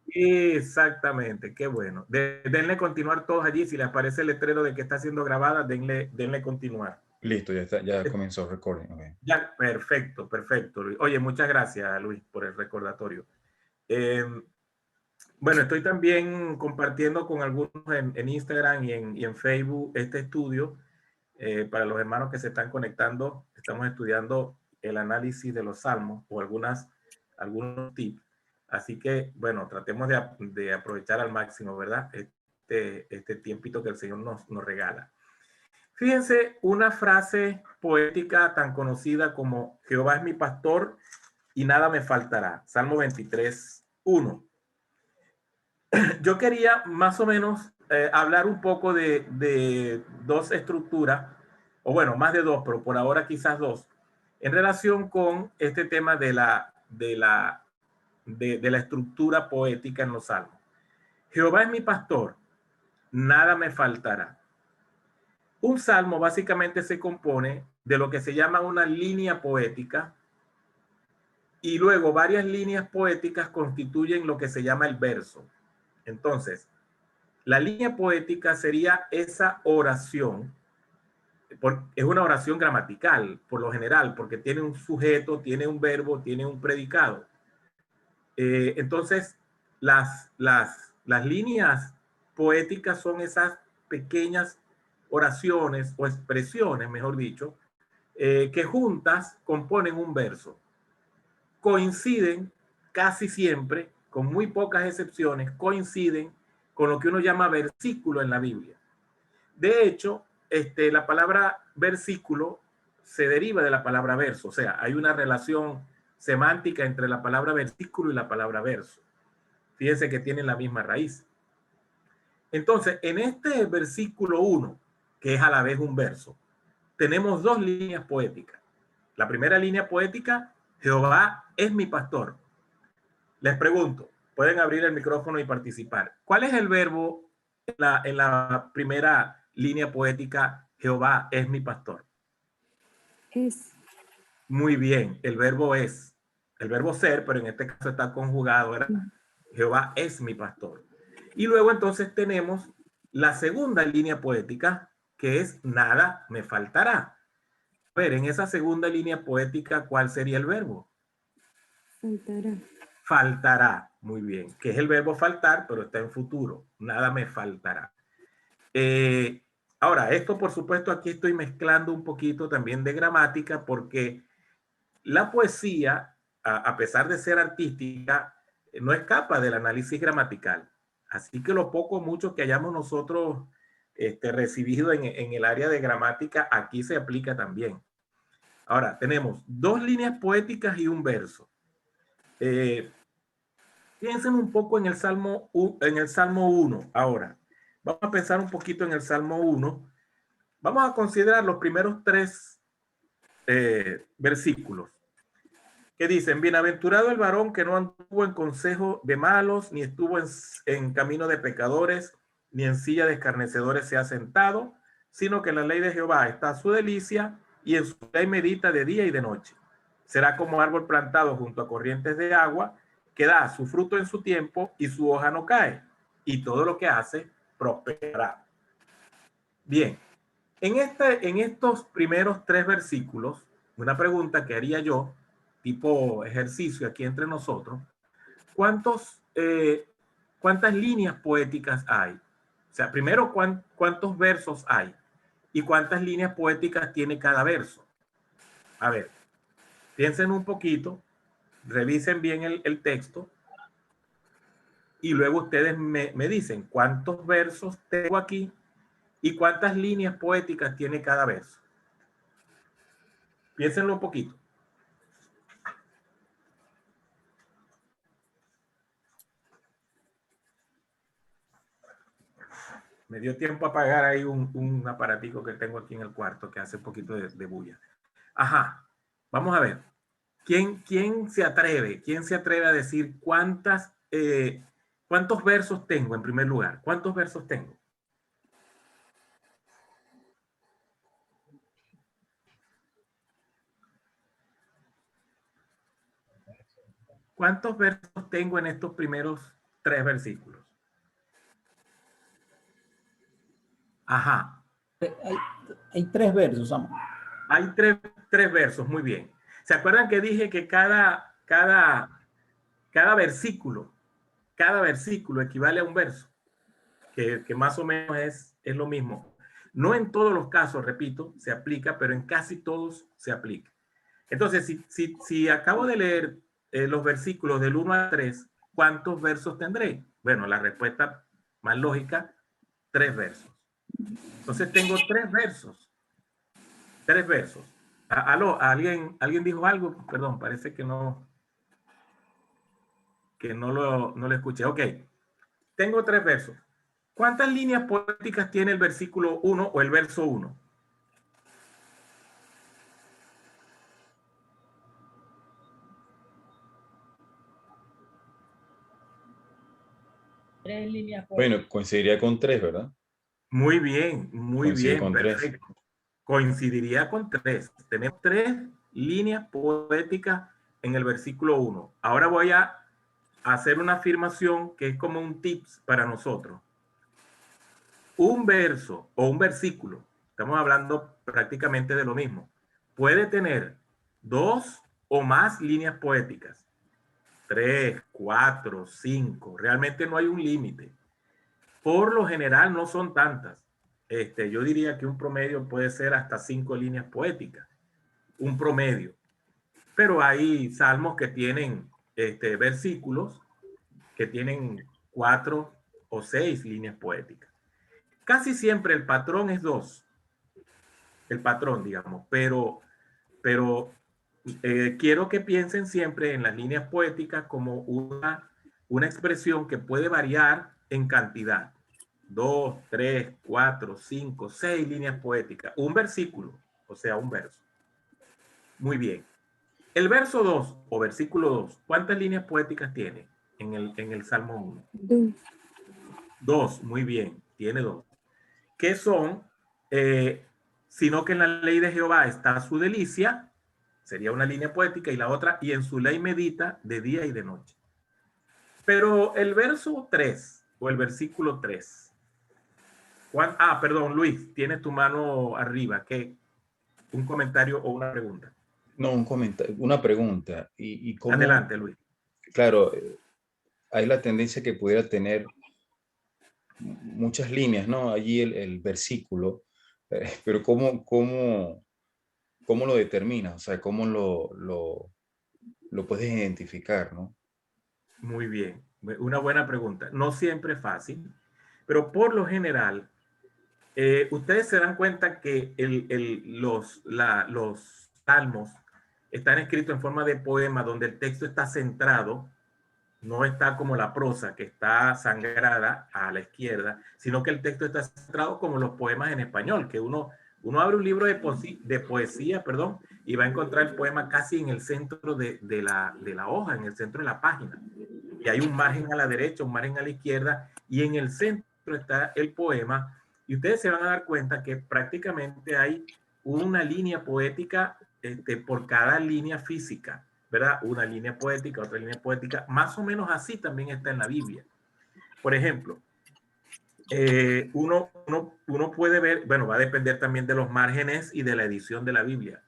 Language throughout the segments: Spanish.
Exactamente, qué bueno. Denle continuar todos allí. Si les aparece el letrero de que está siendo grabada, denle continuar. Listo, ya está, ya comenzó el recording. Okay. Ya, perfecto, perfecto, Luis. Oye, muchas gracias, Luis, por el recordatorio. Bueno, estoy también compartiendo con algunos en Instagram y en Facebook este estudio. Para los hermanos que se están conectando, estamos estudiando el análisis de los salmos o algunos tips. Así que, bueno, tratemos de aprovechar al máximo, ¿verdad? Este tiempito que el Señor nos regala. Fíjense una frase poética tan conocida como Jehová es mi pastor y nada me faltará. Salmo 23, 1. Yo quería más o menos hablar un poco de dos estructuras, o bueno, más de dos, pero por ahora quizás dos, en relación con este tema de la estructura poética en los salmos. Jehová es mi pastor, nada me faltará. Un salmo básicamente se compone de lo que se llama una línea poética y luego varias líneas poéticas constituyen lo que se llama el verso. Entonces, la línea poética sería esa oración, es una oración gramatical por lo general, porque tiene un sujeto, tiene un verbo, tiene un predicado. Entonces, las líneas poéticas son esas pequeñas oraciones o expresiones, mejor dicho, que juntas componen un verso. Coinciden casi siempre, con muy pocas excepciones, coinciden con lo que uno llama versículo en la Biblia. De hecho, la palabra versículo se deriva de la palabra verso, o sea, hay una relación semántica entre la palabra versículo y la palabra verso. Fíjense que tienen la misma raíz. Entonces, en este versículo 1, que es a la vez un verso, tenemos dos líneas poéticas. La primera línea poética, Jehová es mi pastor. Les pregunto, pueden abrir el micrófono y participar. ¿Cuál es el verbo en la primera línea poética, Jehová es mi pastor? Es. Muy bien, el verbo es. El verbo ser, pero en este caso está conjugado, ¿verdad? Jehová es mi pastor. Y luego entonces tenemos la segunda línea poética, que es nada me faltará. A ver, en esa segunda línea poética, ¿cuál sería el verbo? Faltará. Faltará, muy bien, que es el verbo faltar, pero está en futuro, nada me faltará. Ahora, esto por supuesto aquí estoy mezclando un poquito también de gramática porque la poesía, a pesar de ser artística, no escapa del análisis gramatical. Así que lo poco o mucho que hayamos nosotros recibido en el área de gramática, aquí se aplica también. Ahora, tenemos dos líneas poéticas y un verso. Piensen un poco en el Salmo 1 ahora. Vamos a pensar un poquito en el Salmo 1. Vamos a considerar los primeros tres versículos que dicen, bienaventurado el varón que no anduvo en consejo de malos, ni estuvo en camino de pecadores, ni en silla de escarnecedores se ha sentado, sino que en la ley de Jehová está su delicia, y en su ley medita de día y de noche. Será como árbol plantado junto a corrientes de agua, que da su fruto en su tiempo, y su hoja no cae, y todo lo que hace prosperará. Bien, en estos primeros tres versículos, una pregunta que haría yo, tipo ejercicio aquí entre nosotros, ¿cuántas líneas poéticas hay? O sea, primero, ¿cuántos versos hay? ¿Y cuántas líneas poéticas tiene cada verso? A ver, piensen un poquito, revisen bien el texto y luego ustedes me dicen cuántos versos tengo aquí y cuántas líneas poéticas tiene cada verso. Piénsenlo un poquito. Me dio tiempo a apagar ahí un aparatico que tengo aquí en el cuarto que hace un poquito de bulla. Ajá, vamos a ver. ¿Quién se atreve? ¿Quién se atreve a decir cuántos versos tengo en primer lugar? ¿Cuántos versos tengo? ¿Cuántos versos tengo en estos primeros 3 versículos? Ajá. Hay 3 versos, Samuel. Hay tres versos, muy bien. ¿Se acuerdan que dije que cada versículo equivale a un verso? Que más o menos es lo mismo. No en todos los casos, repito, se aplica, pero en casi todos se aplica. Entonces, si acabo de leer los versículos del 1 al 3, ¿cuántos versos tendré? Bueno, la respuesta más lógica, 3 versos. Entonces tengo 3 versos. 3 versos. ¿Aló? ¿Alguien dijo algo? Perdón, parece que no lo escuché. Ok. Tengo 3 versos. ¿Cuántas líneas poéticas tiene el versículo 1 o el verso 1? Tres líneas Bueno, coincidiría con 3, ¿verdad? Muy Coincide bien, con 3. perfecto. Coincidiría con 3. Tenemos 3 líneas poéticas en el versículo 1. Ahora voy a hacer una afirmación que es como un tips para nosotros. Un verso o un versículo, estamos hablando prácticamente de lo mismo, puede tener 2 o más líneas poéticas. 3, 4, 5. Realmente no hay un límite. Por lo general no son tantas. Yo diría que un promedio puede ser hasta 5 líneas poéticas. Un promedio. Pero hay salmos que tienen versículos que tienen 4 o 6 líneas poéticas. Casi siempre el patrón es 2. El patrón, digamos. Pero quiero que piensen siempre en las líneas poéticas como una expresión que puede variar en cantidad. 2, 3, 4, 5, 6 líneas poéticas. Un versículo, o sea, un verso. Muy bien. El verso 2 o versículo 2, ¿cuántas líneas poéticas tiene en el Salmo 1? 2. 2, muy bien, tiene 2. ¿Qué son? Sino que en la ley de Jehová está su delicia, sería una línea poética, y la otra, y en su ley medita de día y de noche. Pero el verso 3 o el versículo 3. Perdón, Luis, tienes tu mano arriba. ¿Qué? ¿Un comentario o una pregunta? No, un comentario, una pregunta. ¿Y cómo? Adelante, Luis. Claro, hay la tendencia que pudiera tener muchas líneas, ¿no? Allí el versículo, pero ¿cómo lo determinas? O sea, ¿cómo lo puedes identificar, ¿no? Muy bien, una buena pregunta. No siempre es fácil, pero por lo general, ustedes se dan cuenta que los salmos están escritos en forma de poema donde el texto está centrado, no está como la prosa que está sangrada a la izquierda, sino que el texto está centrado como los poemas en español, que uno abre un libro de poesía, perdón, y va a encontrar el poema casi en el centro de la hoja, en el centro de la página. Y hay un margen a la derecha, un margen a la izquierda, y en el centro está el poema. Y ustedes se van a dar cuenta que prácticamente hay una línea poética por cada línea física, ¿verdad? Una línea poética, otra línea poética, más o menos así también está en la Biblia. Por ejemplo, uno puede ver, bueno, va a depender también de los márgenes y de la edición de la Biblia,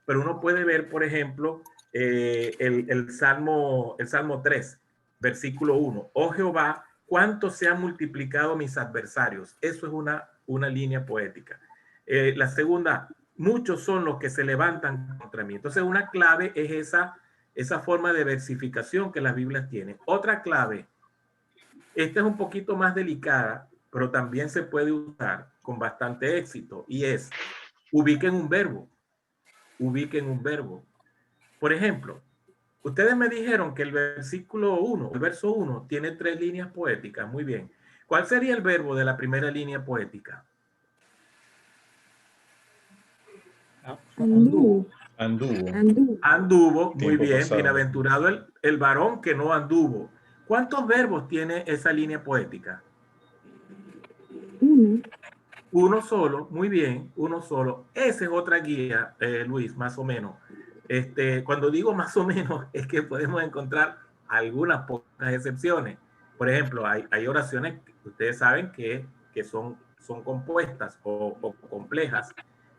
pero uno puede ver, por ejemplo, el Salmo 3, versículo 1. Oh Jehová, cuánto se han multiplicado mis adversarios. Eso es una línea poética. La segunda, muchos son los que se levantan contra mí. Entonces, una clave es esa forma de versificación que las Biblias tienen. Otra clave, esta es un poquito más delicada, pero también se puede usar con bastante éxito, y es ubiquen un verbo. Ubiquen un verbo. Por ejemplo, ustedes me dijeron que el versículo 1, el verso 1, tiene 3 líneas poéticas. Muy bien. ¿Cuál sería el verbo de la primera línea poética? Anduvo. Anduvo. Anduvo. Anduvo, muy Tiempo bien. pasado. Bienaventurado el varón que no anduvo. ¿Cuántos verbos tiene esa línea poética? 1. Uno solo, muy bien, uno solo. Esa es otra guía, Luis, más o menos. Cuando digo más o menos, es que podemos encontrar algunas pocas excepciones. Por ejemplo, hay oraciones que ustedes saben que son compuestas o complejas,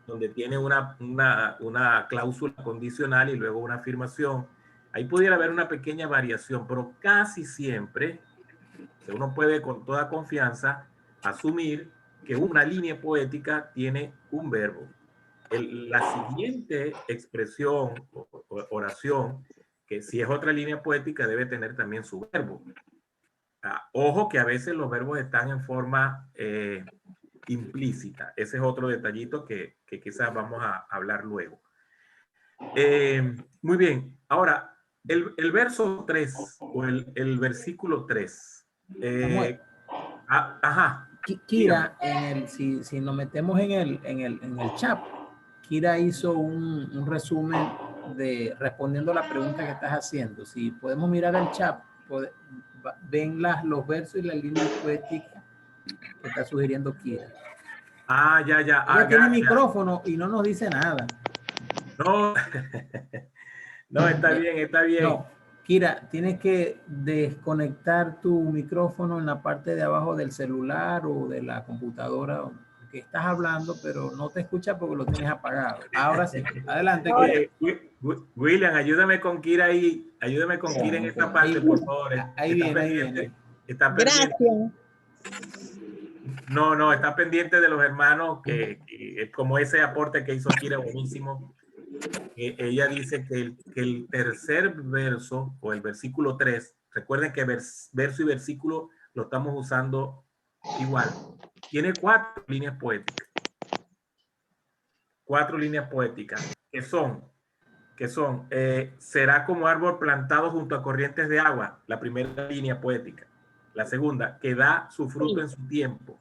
donde tiene una cláusula condicional y luego una afirmación. Ahí pudiera haber una pequeña variación, pero casi siempre uno puede con toda confianza asumir que una línea poética tiene un verbo. La siguiente expresión o oración, que si es otra línea poética, debe tener también su verbo. Ojo que a veces los verbos están en forma implícita. Ese es otro detallito que quizás vamos a hablar luego. Muy bien. Ahora, el verso 3 o el versículo 3. Ajá. Kira, si nos metemos en el chat, Kira hizo un resumen respondiendo a la pregunta que estás haciendo. Si podemos mirar el chat, ven los versos y las líneas poéticas que está sugiriendo Kira. Ya. Ella tiene micrófono y no nos dice nada. No, no, está bien. No, Kira, tienes que desconectar tu micrófono en la parte de abajo del celular o de la computadora que estás hablando, pero no te escucha porque lo tienes apagado. Ahora sí, adelante. William, ayúdame con Kira ahí, ayúdame con Kira en esta parte, por favor. Ahí viene. Está pendiente. Gracias. No, está pendiente de los hermanos, que como ese aporte que hizo Kira, buenísimo. Ella dice que el tercer verso o el versículo 3, recuerden que verso y versículo lo estamos usando igual. Tiene 4 líneas poéticas. 4 líneas poéticas que son será como árbol plantado junto a corrientes de agua, la primera línea poética. La segunda, que da su fruto en su tiempo.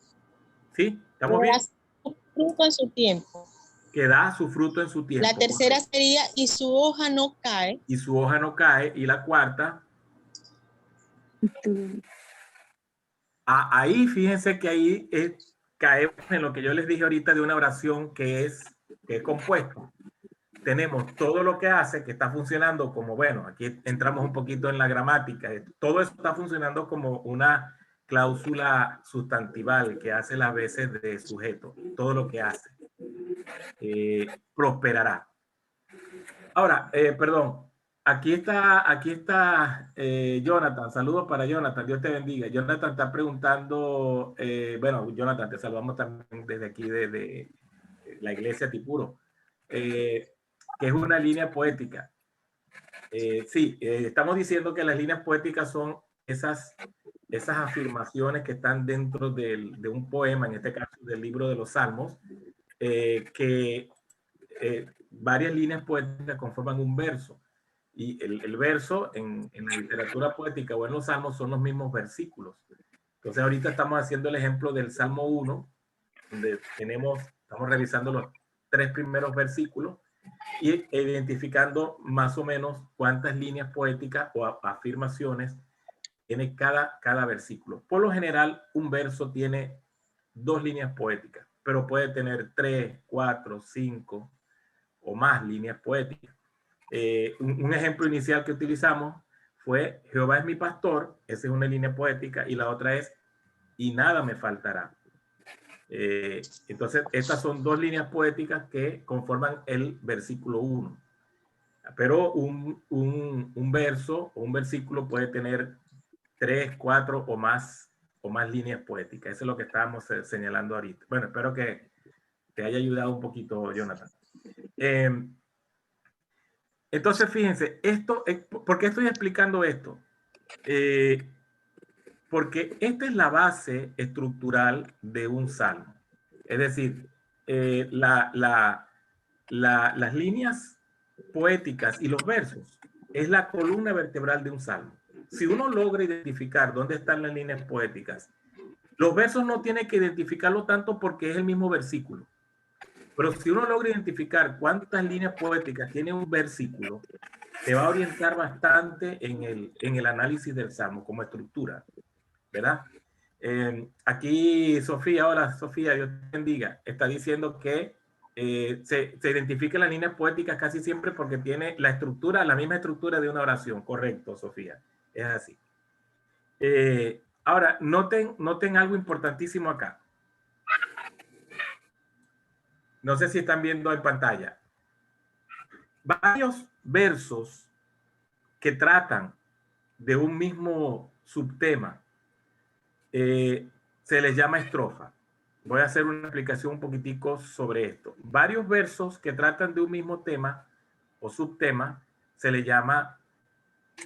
¿Sí? ¿Estamos bien? Su fruto en su tiempo. Que da su fruto en su tiempo. La tercera sería, y su hoja no cae. Y su hoja no cae. Y la cuarta. Ahí, fíjense que ahí caemos en lo que yo les dije ahorita de una oración que es compuesta. Tenemos todo lo que hace, que está funcionando como, bueno, aquí entramos un poquito en la gramática. Todo eso está funcionando como una cláusula sustantival que hace las veces de sujeto. Todo lo que hace. Prosperará. Ahora, perdón, aquí está Jonathan. Saludos para Jonathan, Dios te bendiga. Jonathan está preguntando, bueno, Jonathan, te saludamos también desde aquí, desde la iglesia Tipuro, que es una línea poética. Sí, estamos diciendo que las líneas poéticas son esas afirmaciones que están dentro de un poema, en este caso del libro de los Salmos, que varias líneas poéticas conforman un verso. Y el verso en la literatura poética o en los salmos son los mismos versículos. Entonces ahorita estamos haciendo el ejemplo del Salmo 1, donde estamos revisando los 3 primeros versículos y identificando más o menos cuántas líneas poéticas o afirmaciones tiene cada versículo. Por lo general, un verso tiene 2 líneas poéticas, pero puede tener 3, 4, 5 o más líneas poéticas. Un ejemplo inicial que utilizamos fue Jehová es mi pastor, esa es una línea poética, y la otra es y nada me faltará. Entonces, estas son 2 líneas poéticas que conforman el versículo 1. Pero un verso o un versículo puede tener 3, 4 o más líneas poéticas. Eso es lo que estábamos señalando ahorita. Bueno, espero que te haya ayudado un poquito, Jonathan. Entonces, fíjense, ¿por qué estoy explicando esto? Porque esta es la base estructural de un salmo. Es decir, las líneas poéticas y los versos es la columna vertebral de un salmo. Si uno logra identificar dónde están las líneas poéticas, los versos no tiene que identificarlo tanto porque es el mismo versículo. Pero si uno logra identificar cuántas líneas poéticas tiene un versículo, te va a orientar bastante en el análisis del salmo como estructura, ¿verdad? Aquí Sofía, hola Sofía, Dios te bendiga, está diciendo que se identifican las líneas poéticas casi siempre porque tiene la misma estructura de una oración. Correcto, Sofía. Es así. Ahora, noten algo importantísimo acá. No sé si están viendo en pantalla. Varios versos que tratan de un mismo subtema se les llama estrofa. Voy a hacer una explicación un poquitico sobre esto. Varios versos que tratan de un mismo tema o subtema se les llama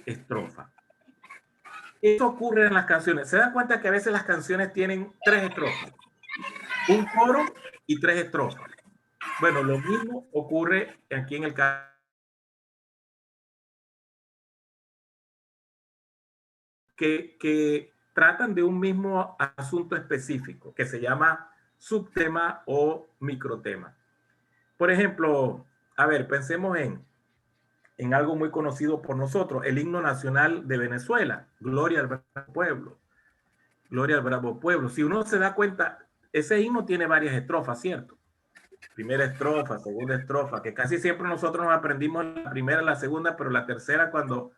estrofa. Esto ocurre en las canciones. ¿Se dan cuenta que a veces las canciones tienen 3 estrofas? Un coro y 3 estrofas. Bueno, lo mismo ocurre aquí en el caso que tratan de un mismo asunto específico que se llama subtema o microtema. Por ejemplo, a ver, pensemos en algo muy conocido por nosotros, el himno nacional de Venezuela, Gloria al Bravo Pueblo. Gloria al Bravo Pueblo. Si uno se da cuenta, ese himno tiene varias estrofas, ¿cierto? Primera estrofa, segunda estrofa, que casi siempre nosotros nos aprendimos la primera, la segunda, pero la tercera cuando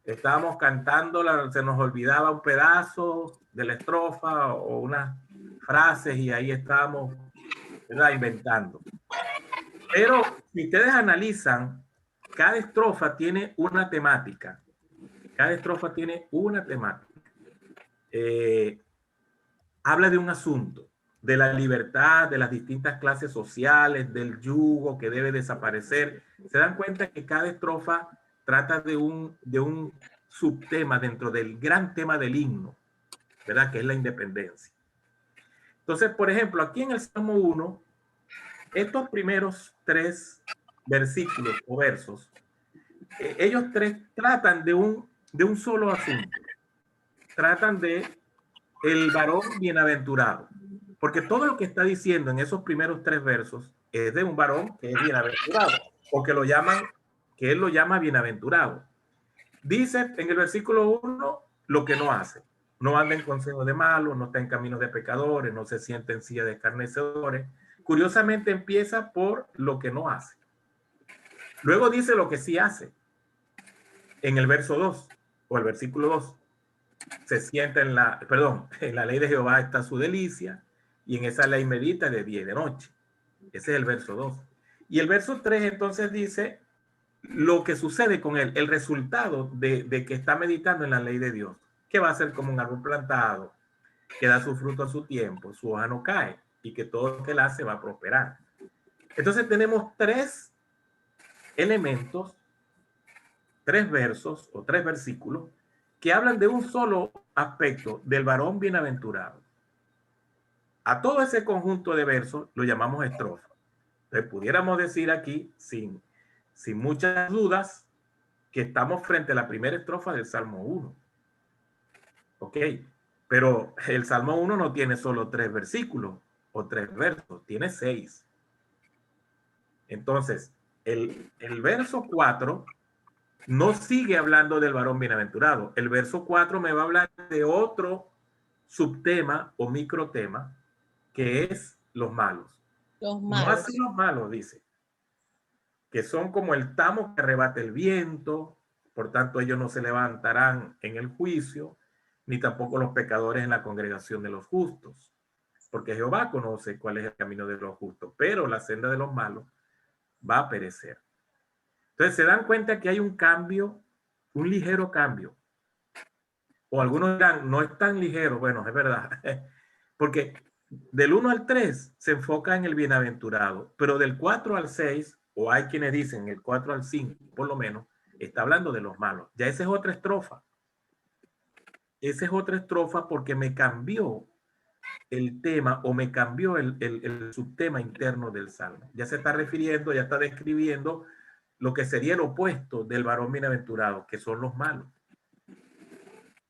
estábamos cantando se nos olvidaba un pedazo de la estrofa o unas frases y ahí estábamos, ¿verdad?, inventando. Pero si ustedes analizan, cada estrofa tiene una temática. Cada estrofa tiene una temática. Habla de un asunto, de la libertad, de las distintas clases sociales, del yugo que debe desaparecer. Se dan cuenta que cada estrofa trata de un subtema dentro del gran tema del himno, ¿verdad? Que es la independencia. Entonces, por ejemplo, aquí en el Salmo 1, estos primeros 3 versículos o versos, ellos 3 tratan de un solo asunto. Tratan de el varón bienaventurado. Porque todo lo que está diciendo en esos primeros 3 versos es de un varón que es bienaventurado, o que él lo llama bienaventurado. Dice en el versículo 1 lo que no hace. No anda en consejo de malos, no está en caminos de pecadores, no se sienta en silla de escarnecedores. Curiosamente empieza por lo que no hace. Luego dice lo que sí hace. En el verso 2 o el versículo 2. Se sienta en la ley de Jehová está su delicia, y en esa ley medita de día y de noche. Ese es el verso 2. Y el verso 3 entonces dice lo que sucede con él, el resultado de que está meditando en la ley de Dios, que va a ser como un árbol plantado, que da su fruto a su tiempo, su hoja no cae, y que todo lo que él hace va a prosperar. Entonces tenemos 3 elementos, 3 versos o 3 versículos que hablan de un solo aspecto del varón bienaventurado. A todo ese conjunto de versos lo llamamos estrofa. Entonces pudiéramos decir aquí, sin muchas dudas, que estamos frente a la primera estrofa del Salmo 1. Ok, pero el Salmo 1 no tiene solo 3 versículos o 3 versos, tiene 6. Entonces, el verso 4 no sigue hablando del varón bienaventurado. El verso 4 me va a hablar de otro subtema o microtema, que es los malos. Los No malos. así los malos, dice, que son como el tamo que arrebata el viento, por tanto ellos no se levantarán en el juicio, ni tampoco los pecadores en la congregación de los justos, porque Jehová conoce cuál es el camino de los justos, pero la senda de los malos va a perecer. Entonces se dan cuenta que hay un cambio, un ligero cambio. O algunos dirán, no es tan ligero. Bueno, es verdad. Porque del 1 al 3 se enfoca en el bienaventurado, pero del 4 al 6, o hay quienes dicen el 4 al 5, por lo menos, está hablando de los malos. Ya esa es otra estrofa. Esa es otra estrofa porque me cambió el tema o me cambió el subtema interno del salmo. Ya se está refiriendo, ya está describiendo lo que sería el opuesto del varón bienaventurado, que son los malos.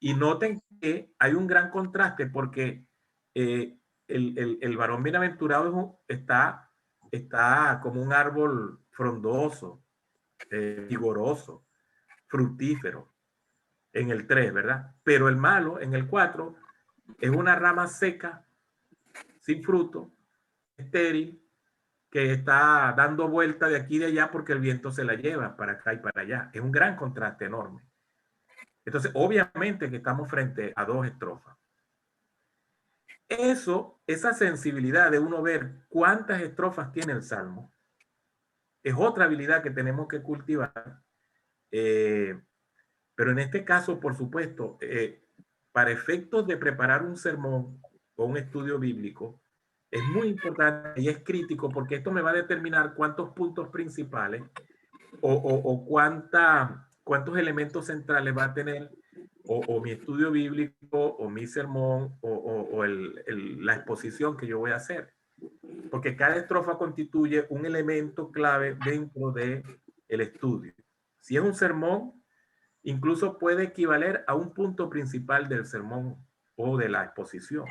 Y noten que hay un gran contraste porque el varón bienaventurado está como un árbol frondoso, vigoroso, fructífero, en el 3, ¿verdad? Pero el malo, en el 4, es una rama seca, sin fruto, estéril, que está dando vuelta de aquí y de allá porque el viento se la lleva para acá y para allá. Es un gran contraste enorme. Entonces, obviamente que estamos frente a 2 estrofas. Esa sensibilidad de uno ver cuántas estrofas tiene el Salmo, es otra habilidad que tenemos que cultivar. Pero en este caso, por supuesto, para efectos de preparar un sermón o un estudio bíblico, es muy importante y es crítico porque esto me va a determinar cuántos puntos principales o cuántos elementos centrales va a tener o mi estudio bíblico o mi sermón o la exposición que yo voy a hacer. Porque cada estrofa constituye un elemento clave dentro del estudio. Si es un sermón, incluso puede equivaler a un punto principal del sermón o de la exposición.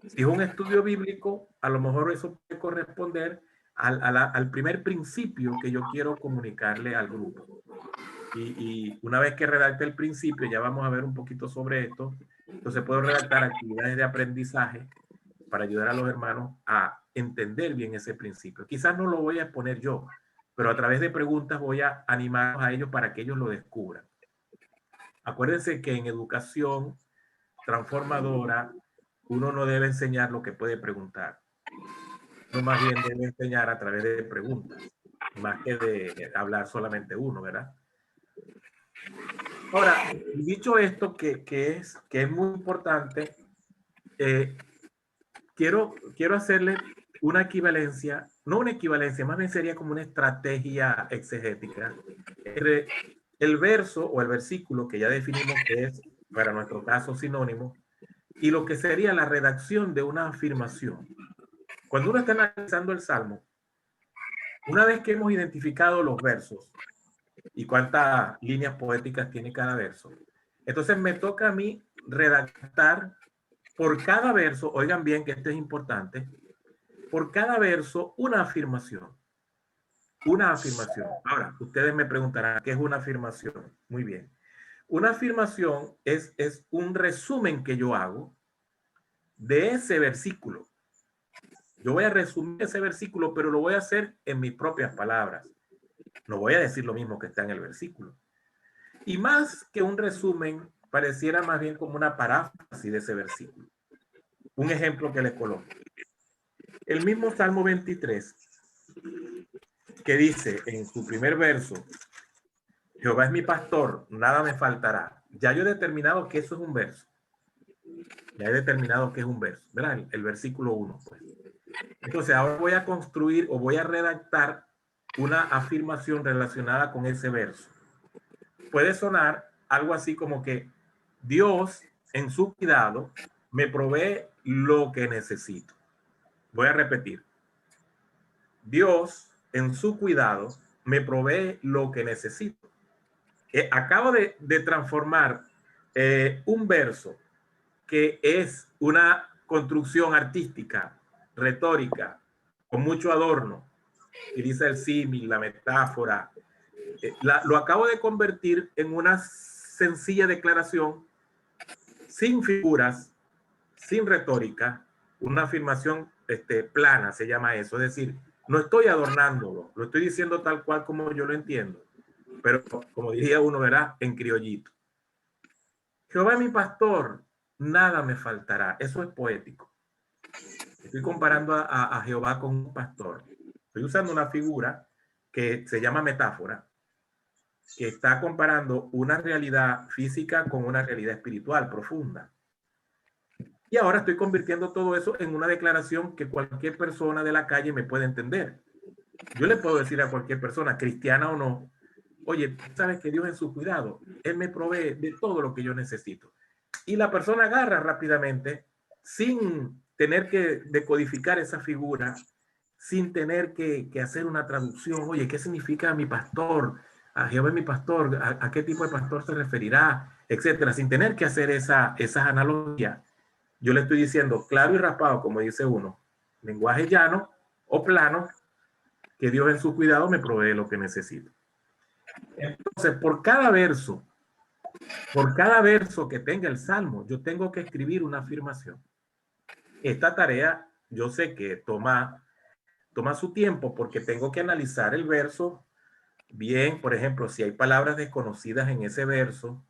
Si es un estudio bíblico, a lo mejor eso puede corresponder al primer principio que yo quiero comunicarle al grupo. Y una vez que redacte el principio, ya vamos a ver un poquito sobre esto, entonces puedo redactar actividades de aprendizaje para ayudar a los hermanos a entender bien ese principio. Quizás no lo voy a exponer yo, pero a través de preguntas voy a animarlos a ellos para que ellos lo descubran. Acuérdense que en educación transformadora uno no debe enseñar lo que puede preguntar. Uno más bien debe enseñar a través de preguntas, más que de hablar solamente uno, ¿verdad? Ahora, dicho esto, que es muy importante, quiero hacerle una equivalencia, no una equivalencia, más bien sería como una estrategia exegética entre el verso o el versículo que ya definimos que es, para nuestro caso, sinónimo, y lo que sería la redacción de una afirmación. Cuando uno está analizando el Salmo, una vez que hemos identificado los versos y cuántas líneas poéticas tiene cada verso, entonces me toca a mí redactar por cada verso, oigan bien que esto es importante, por cada verso una afirmación. Una afirmación. Ahora, ustedes me preguntarán, ¿qué es una afirmación? Muy bien. Una afirmación es un resumen que yo hago de ese versículo. Yo voy a resumir ese versículo, pero lo voy a hacer en mis propias palabras. No voy a decir lo mismo que está en el versículo. Y más que un resumen, pareciera más bien como una paráfrasis de ese versículo. Un ejemplo que les coloco. El mismo Salmo 23, que dice en su primer verso, Jehová es mi pastor, nada me faltará. Ya yo he determinado que eso es un verso. Ya he determinado que es un verso, ¿verdad? El versículo 1, pues. Entonces ahora voy a construir o voy a redactar una afirmación relacionada con ese verso. Puede sonar algo así como que Dios en su cuidado me provee lo que necesito. Voy a repetir. Dios en su cuidado me provee lo que necesito. Acabo de transformar un verso que es una construcción artística, retórica, con mucho adorno, utiliza el símil, la metáfora, lo acabo de convertir en una sencilla declaración sin figuras, sin retórica, una afirmación plana, se llama eso, es decir, no estoy adornándolo, lo estoy diciendo tal cual como yo lo entiendo, pero como diría uno, ¿verdad? En criollito. Jehová es mi pastor, nada me faltará. Eso es poético. Estoy comparando a Jehová con un pastor. Estoy usando una figura que se llama metáfora, que está comparando una realidad física con una realidad espiritual profunda. Y ahora estoy convirtiendo todo eso en una declaración que cualquier persona de la calle me puede entender. Yo le puedo decir a cualquier persona, cristiana o no, oye, sabes que Dios en su cuidado, Él me provee de todo lo que yo necesito. Y la persona agarra rápidamente, sin tener que decodificar esa figura, sin tener que hacer una traducción. Oye, ¿qué significa mi pastor? A Jehová es mi pastor, ¿a qué tipo de pastor se referirá? Etcétera, sin tener que hacer esas analogías. Yo le estoy diciendo claro y raspado, como dice uno, lenguaje llano o plano, que Dios en su cuidado me provee lo que necesito. Entonces, por cada verso que tenga el Salmo, yo tengo que escribir una afirmación. Esta tarea, yo sé que toma su tiempo porque tengo que analizar el verso bien. Por ejemplo, si hay palabras desconocidas en ese verso,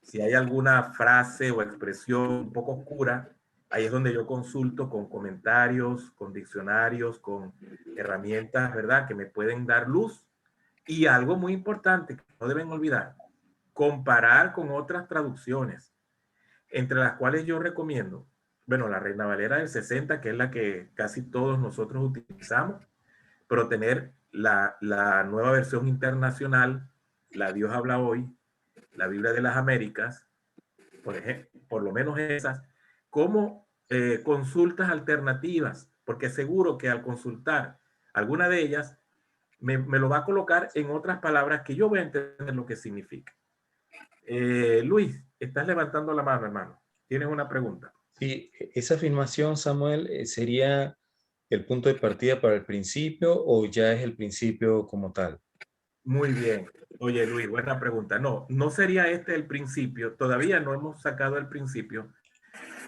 Si hay alguna frase o expresión un poco oscura, ahí es donde yo consulto con comentarios, con diccionarios, con herramientas, ¿verdad? Que me pueden dar luz. Y algo muy importante que no deben olvidar, comparar con otras traducciones, entre las cuales yo recomiendo, bueno, la Reina Valera del 60, que es la que casi todos nosotros utilizamos, pero tener la nueva versión internacional, la Dios habla hoy, la Biblia de las Américas, por ejemplo, por lo menos esas, como consultas alternativas, porque seguro que al consultar alguna de ellas, me lo va a colocar en otras palabras que yo voy a entender lo que significa. Luis, estás levantando la mano, hermano. ¿Tienes una pregunta? Sí, esa afirmación, Samuel, ¿sería el punto de partida para el principio o ya es el principio como tal? Muy bien. Oye, Luis, buena pregunta. No, no sería este el principio. Todavía no hemos sacado el principio.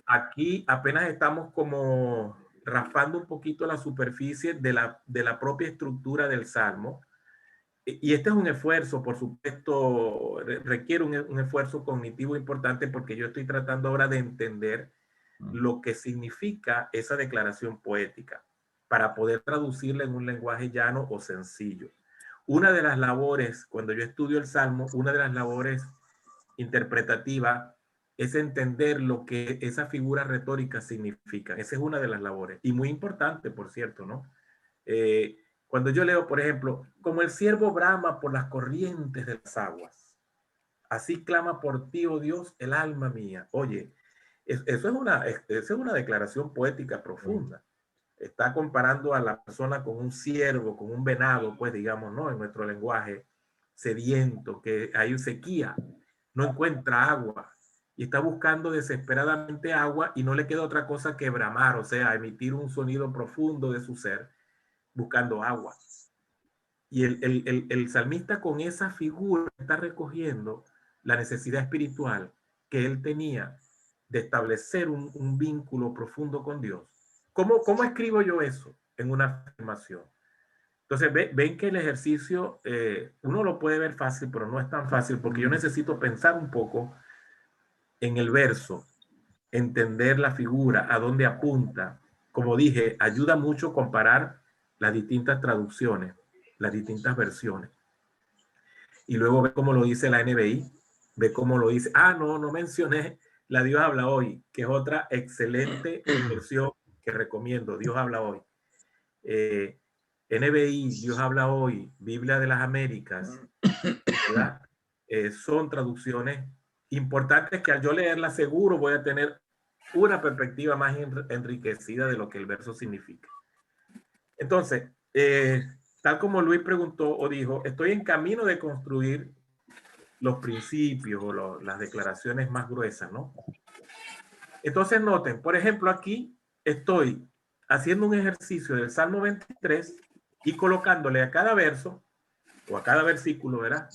Aquí apenas estamos como raspando un poquito la superficie de la propia estructura del Salmo. Y este es un esfuerzo, por supuesto, requiere un esfuerzo cognitivo importante porque yo estoy tratando ahora de entender lo que significa esa declaración poética para poder traducirla en un lenguaje llano o sencillo. Una de las labores, cuando yo estudio el Salmo, una de las labores interpretativas es entender lo que esa figura retórica significa. Esa es una de las labores y muy importante, por cierto, ¿no? Cuando yo leo, por ejemplo, como el ciervo brama por las corrientes de las aguas, así clama por ti, oh Dios, el alma mía. Oye, eso es una declaración poética profunda. Está comparando a la persona con un ciervo, con un venado, pues digamos, ¿no? En nuestro lenguaje, sediento, que hay sequía, no encuentra agua y está buscando desesperadamente agua y no le queda otra cosa que bramar, o sea, emitir un sonido profundo de su ser buscando agua. Y el salmista con esa figura está recogiendo la necesidad espiritual que él tenía de establecer un vínculo profundo con Dios. ¿Cómo escribo yo eso en una afirmación? Entonces, ven que el ejercicio, uno lo puede ver fácil, pero no es tan fácil porque yo necesito pensar un poco en el verso, entender la figura, a dónde apunta. Como dije, ayuda mucho comparar las distintas traducciones, las distintas versiones. Y luego ve cómo lo dice la NBI, ve cómo lo dice. No mencioné la Dios habla hoy, que es otra excelente versión que recomiendo. Dios habla hoy. NBI, Dios habla hoy, Biblia de las Américas, ¿verdad? Son traducciones importantes que al yo leerlas seguro voy a tener una perspectiva más enriquecida de lo que el verso significa. Entonces, tal como Luis preguntó o dijo, estoy en camino de construir los principios o las declaraciones más gruesas, ¿no? Entonces noten, por ejemplo, aquí estoy haciendo un ejercicio del Salmo 23 y colocándole a cada verso o a cada versículo, ¿verdad?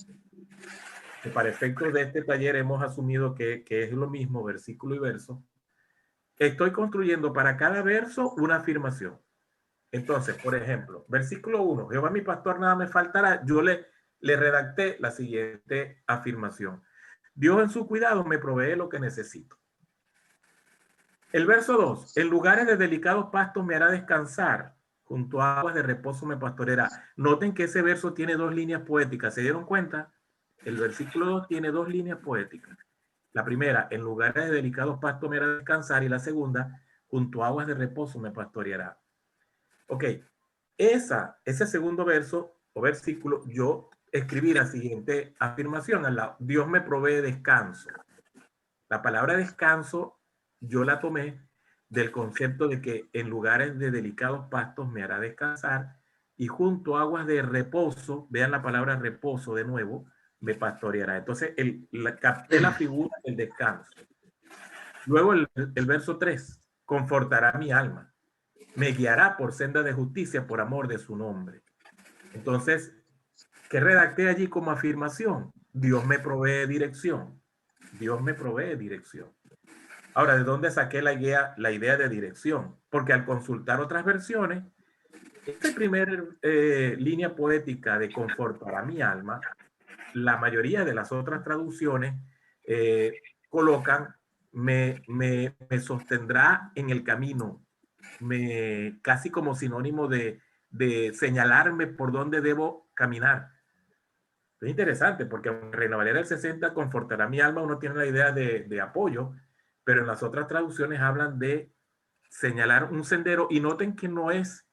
Que para efectos de este taller hemos asumido que es lo mismo versículo y verso. Estoy construyendo para cada verso una afirmación. Entonces, por ejemplo, versículo 1, Jehová mi pastor, nada me faltará. Yo le redacté la siguiente afirmación. Dios en su cuidado me provee lo que necesito. El verso 2, en lugares de delicados pastos me hará descansar, junto a aguas de reposo me pastoreará. Noten que ese verso tiene dos líneas poéticas. ¿Se dieron cuenta? El versículo 2 tiene dos líneas poéticas. La primera, en lugares de delicados pastos me hará descansar, y la segunda, junto a aguas de reposo me pastoreará. Ok, ese segundo verso o versículo, yo escribí la siguiente afirmación al lado. Dios me provee descanso. La palabra descanso yo la tomé del concepto de que en lugares de delicados pastos me hará descansar y junto a aguas de reposo, vean la palabra reposo de nuevo, me pastoreará. Entonces, capté la figura del descanso. Luego el verso 3, confortará mi alma, me guiará por senda de justicia por amor de su nombre. Entonces, ¿qué redacté allí como afirmación? Dios me provee dirección. Dios me provee dirección. Ahora, ¿de dónde saqué la idea de dirección? Porque al consultar otras versiones, esta primera línea poética de confortará mi alma, la mayoría de las otras traducciones colocan, me sostendrá en el camino, casi como sinónimo de señalarme por dónde debo caminar. Es interesante porque en Reina Valera del 60, confortará mi alma, uno tiene la idea de apoyo, pero en las otras traducciones hablan de señalar un sendero, y noten que no es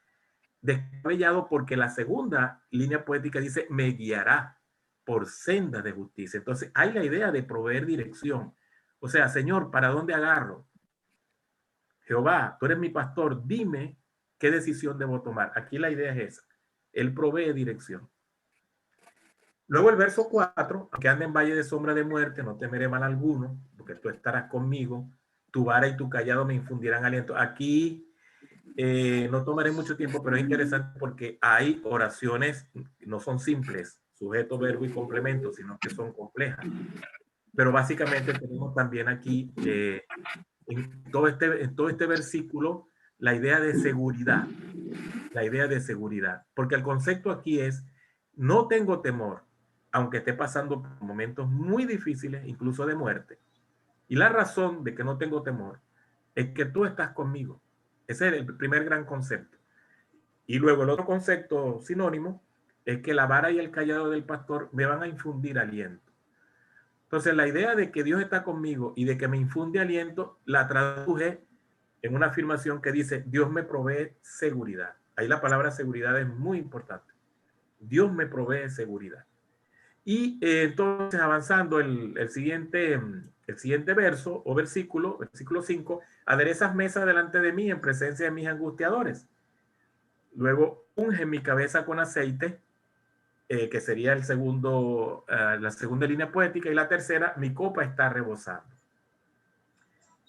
descabellado porque la segunda línea poética dice me guiará por senda de justicia. Entonces hay la idea de proveer dirección. O sea, Señor, ¿para dónde agarro? Jehová, tú eres mi pastor, dime qué decisión debo tomar. Aquí la idea es esa. Él provee dirección. Luego el verso 4, aunque ande en valle de sombra de muerte, no temeré mal alguno, porque tú estarás conmigo, tu vara y tu callado me infundirán aliento. Aquí no tomaré mucho tiempo, pero es interesante porque hay oraciones, no son simples, sujeto, verbo y complemento, sino que son complejas. Pero básicamente tenemos también aquí, en todo este versículo, la idea de seguridad. La idea de seguridad. Porque el concepto aquí es, no tengo temor, aunque esté pasando por momentos muy difíciles, incluso de muerte. Y la razón de que no tengo temor es que tú estás conmigo. Ese es el primer gran concepto. Y luego el otro concepto sinónimo es que la vara y el callado del pastor me van a infundir aliento. Entonces la idea de que Dios está conmigo y de que me infunde aliento, la traduje en una afirmación que dice, Dios me provee seguridad. Ahí la palabra seguridad es muy importante. Dios me provee seguridad. Y entonces avanzando el siguiente verso o versículo 5, aderezas mesa delante de mí en presencia de mis angustiadores. Luego unge mi cabeza con aceite, que sería la segunda línea poética, y la tercera, mi copa está rebosando.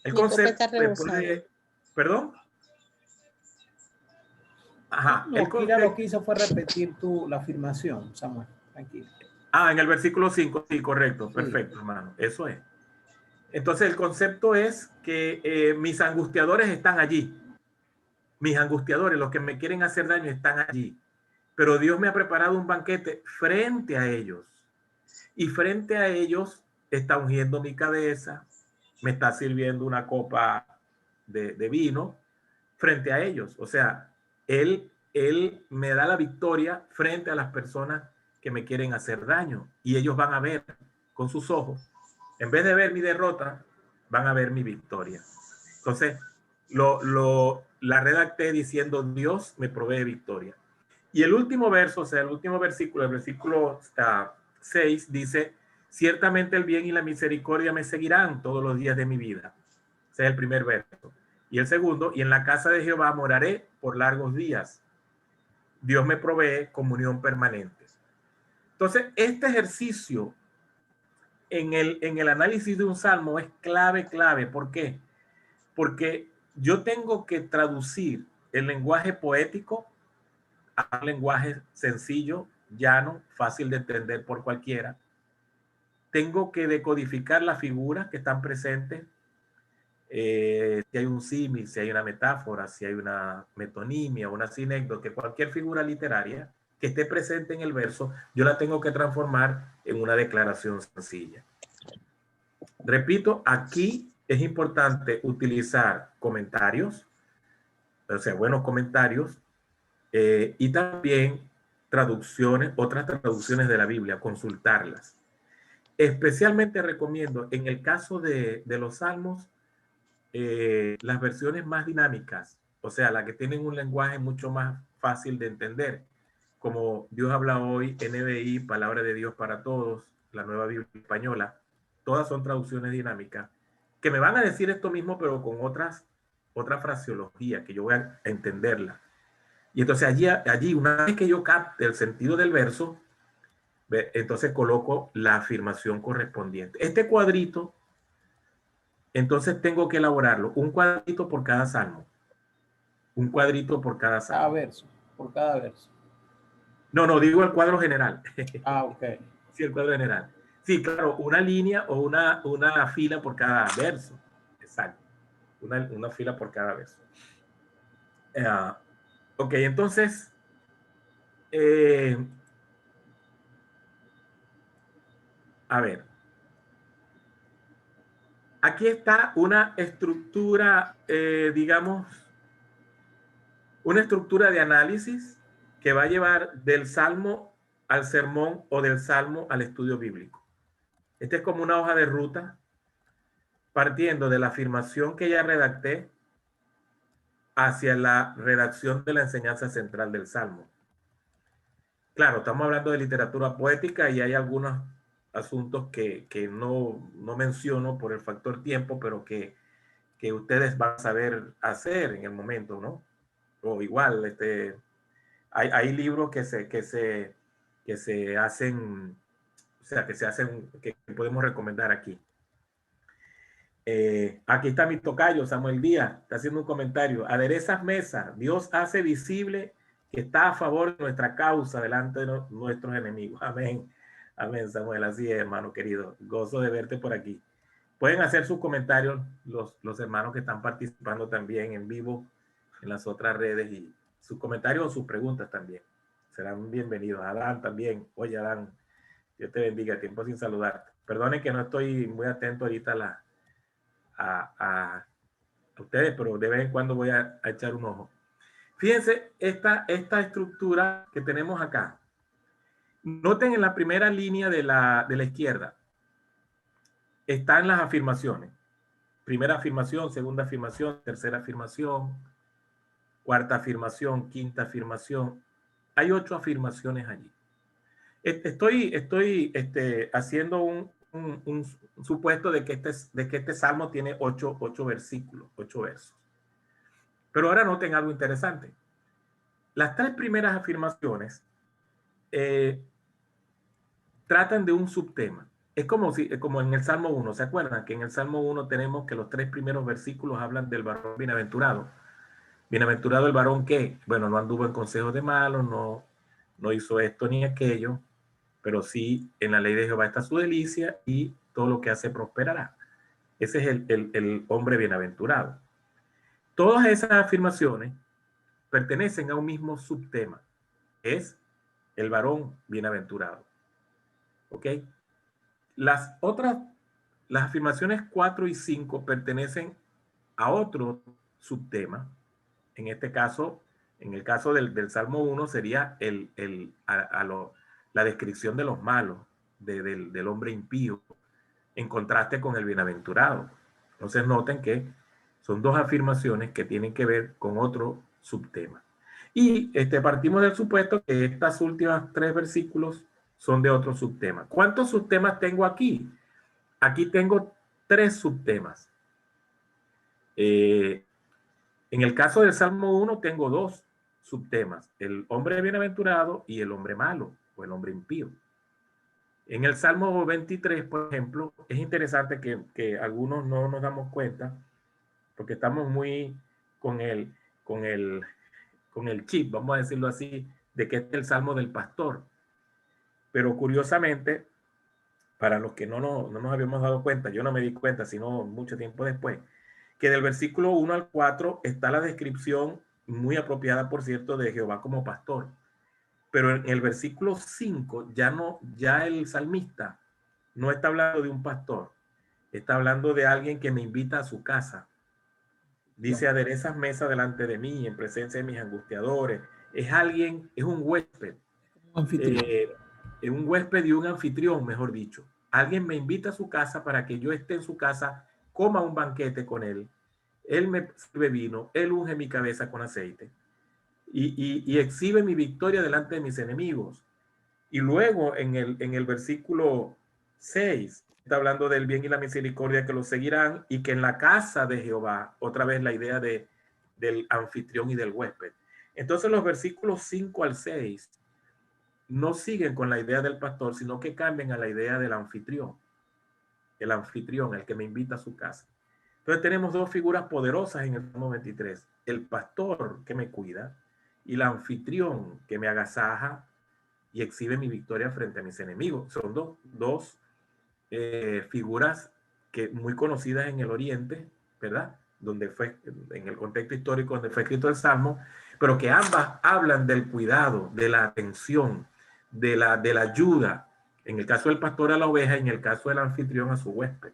El concepto ¿perdón? Ajá. No, Kira lo que hizo fue repetir la afirmación, Samuel. Tranquilo. En el versículo 5, sí, correcto, sí. Perfecto, hermano, eso es. Entonces el concepto es que mis angustiadores están allí. Mis angustiadores, los que me quieren hacer daño, están allí. Pero Dios me ha preparado un banquete frente a ellos. Y frente a ellos está ungiendo mi cabeza, me está sirviendo una copa de vino frente a ellos. O sea, él me da la victoria frente a las personas que me quieren hacer daño. Y ellos van a ver con sus ojos. En vez de ver mi derrota, van a ver mi victoria. Entonces, la redacté diciendo, Dios me provee victoria. Y el último verso, o sea, el último versículo, el versículo 6, dice, ciertamente el bien y la misericordia me seguirán todos los días de mi vida. Ese es el primer verso. Y el segundo, y en la casa de Jehová moraré por largos días. Dios me provee comunión permanente. Entonces, este ejercicio en el análisis de un salmo es clave. ¿Por qué? Porque yo tengo que traducir el lenguaje poético a un lenguaje sencillo, llano, fácil de entender por cualquiera. Tengo que decodificar las figuras que están presentes. Si hay un símil, si hay una metáfora, si hay una metonimia, una sinécdoque, cualquier figura literaria que esté presente en el verso, yo la tengo que transformar en una declaración sencilla. Repito, aquí es importante utilizar comentarios, o sea, buenos comentarios, y también traducciones, otras traducciones de la Biblia, consultarlas. Especialmente recomiendo, en el caso de los salmos, las versiones más dinámicas, o sea, las que tienen un lenguaje mucho más fácil de entender, como Dios habla hoy, NBI, Palabra de Dios para Todos, la Nueva Biblia Española, todas son traducciones dinámicas, que me van a decir esto mismo, pero con otra fraseología, que yo voy a entenderla. Y entonces allí, una vez que yo capte el sentido del verso, entonces coloco la afirmación correspondiente. Este cuadrito, entonces tengo que elaborarlo, un cuadrito por cada salmo. Un cuadrito por cada salmo. Cada verso, por cada verso. No, digo el cuadro general. Ok. Sí, el cuadro general. Sí, claro, una línea o una fila por cada verso. Exacto. Una fila por cada verso. Ok, entonces, a ver. Aquí está una estructura, digamos, una estructura de análisis que va a llevar del salmo al sermón o del salmo al estudio bíblico. Este es como una hoja de ruta partiendo de la afirmación que ya redacté hacia la redacción de la enseñanza central del salmo. Claro, estamos hablando de literatura poética y hay algunos asuntos que no menciono por el factor tiempo, pero que ustedes van a saber hacer en el momento, ¿no? O igual, hay libros que se hacen, o sea, que podemos recomendar aquí. Aquí está mi tocayo, Samuel Díaz, está haciendo un comentario. Aderezas mesa, Dios hace visible que está a favor de nuestra causa delante de nuestros enemigos. Amén. Amén, Samuel. Así es, hermano querido. Gozo de verte por aquí. Pueden hacer sus comentarios los hermanos que están participando también en vivo en las otras redes, y sus comentarios o sus preguntas también serán bienvenidos. Adán también. Oye, Adán, Dios te bendiga. Tiempo sin saludarte. Perdone que no estoy muy atento ahorita a ustedes, pero de vez en cuando voy a echar un ojo. Fíjense esta estructura que tenemos acá. Noten en la primera línea de la izquierda están las afirmaciones. Primera afirmación, segunda afirmación, tercera afirmación, cuarta afirmación, quinta afirmación. Hay 8 afirmaciones allí. Estoy haciendo un supuesto de que este salmo tiene 8 versículos, 8 versos. Pero ahora noten algo interesante. Las 3 primeras afirmaciones tratan de un subtema. Es como en el Salmo 1. ¿Se acuerdan que en el Salmo 1 tenemos que los 3 primeros versículos hablan del varón bienaventurado? Bienaventurado el varón que, bueno, no anduvo en consejos de malos, no hizo esto ni aquello, pero sí en la ley de Jehová está su delicia y todo lo que hace prosperará. Ese es el hombre bienaventurado. Todas esas afirmaciones pertenecen a un mismo subtema. Es el varón bienaventurado. ¿Ok? Las afirmaciones 4 y 5 pertenecen a otro subtema. En este caso, en el caso del Salmo 1 sería la descripción de los malos, del hombre impío, en contraste con el bienaventurado. Entonces noten que son 2 afirmaciones que tienen que ver con otro subtema. Y partimos del supuesto que estas últimas 3 versículos son de otro subtema. ¿Cuántos subtemas tengo aquí? Aquí tengo 3 subtemas. En el caso del Salmo 1 tengo 2 subtemas, el hombre bienaventurado y el hombre malo o el hombre impío. En el Salmo 23, por ejemplo, es interesante que algunos no nos damos cuenta porque estamos muy con el chip, vamos a decirlo así, de que este es el Salmo del pastor. Pero curiosamente, para los que no nos habíamos dado cuenta, yo no me di cuenta, sino mucho tiempo después, que del versículo 1 al 4 está la descripción muy apropiada, por cierto, de Jehová como pastor. Pero en el versículo 5 ya el salmista no está hablando de un pastor, está hablando de alguien que me invita a su casa. Dice, aderezas mesa delante de mí en presencia de mis angustiadores. Es un huésped. Un huésped y un anfitrión, mejor dicho. Alguien me invita a su casa para que yo esté en su casa, coma un banquete con él. Él me sirve vino, él unge mi cabeza con aceite y exhibe mi victoria delante de mis enemigos. Y luego en el versículo 6 está hablando del bien y la misericordia que los seguirán y que en la casa de Jehová, otra vez la idea del anfitrión y del huésped. Entonces los versículos 5 al 6 no siguen con la idea del pastor, sino que cambian a la idea del anfitrión. El anfitrión, el que me invita a su casa. Entonces tenemos 2 figuras poderosas en el Salmo 23. El pastor que me cuida y el anfitrión que me agasaja y exhibe mi victoria frente a mis enemigos. Son dos figuras muy conocidas en el Oriente, ¿verdad? Donde fue, en el contexto histórico donde fue escrito el Salmo, pero que ambas hablan del cuidado, de la atención, de la ayuda. En el caso del pastor a la oveja, en el caso del anfitrión a su huésped.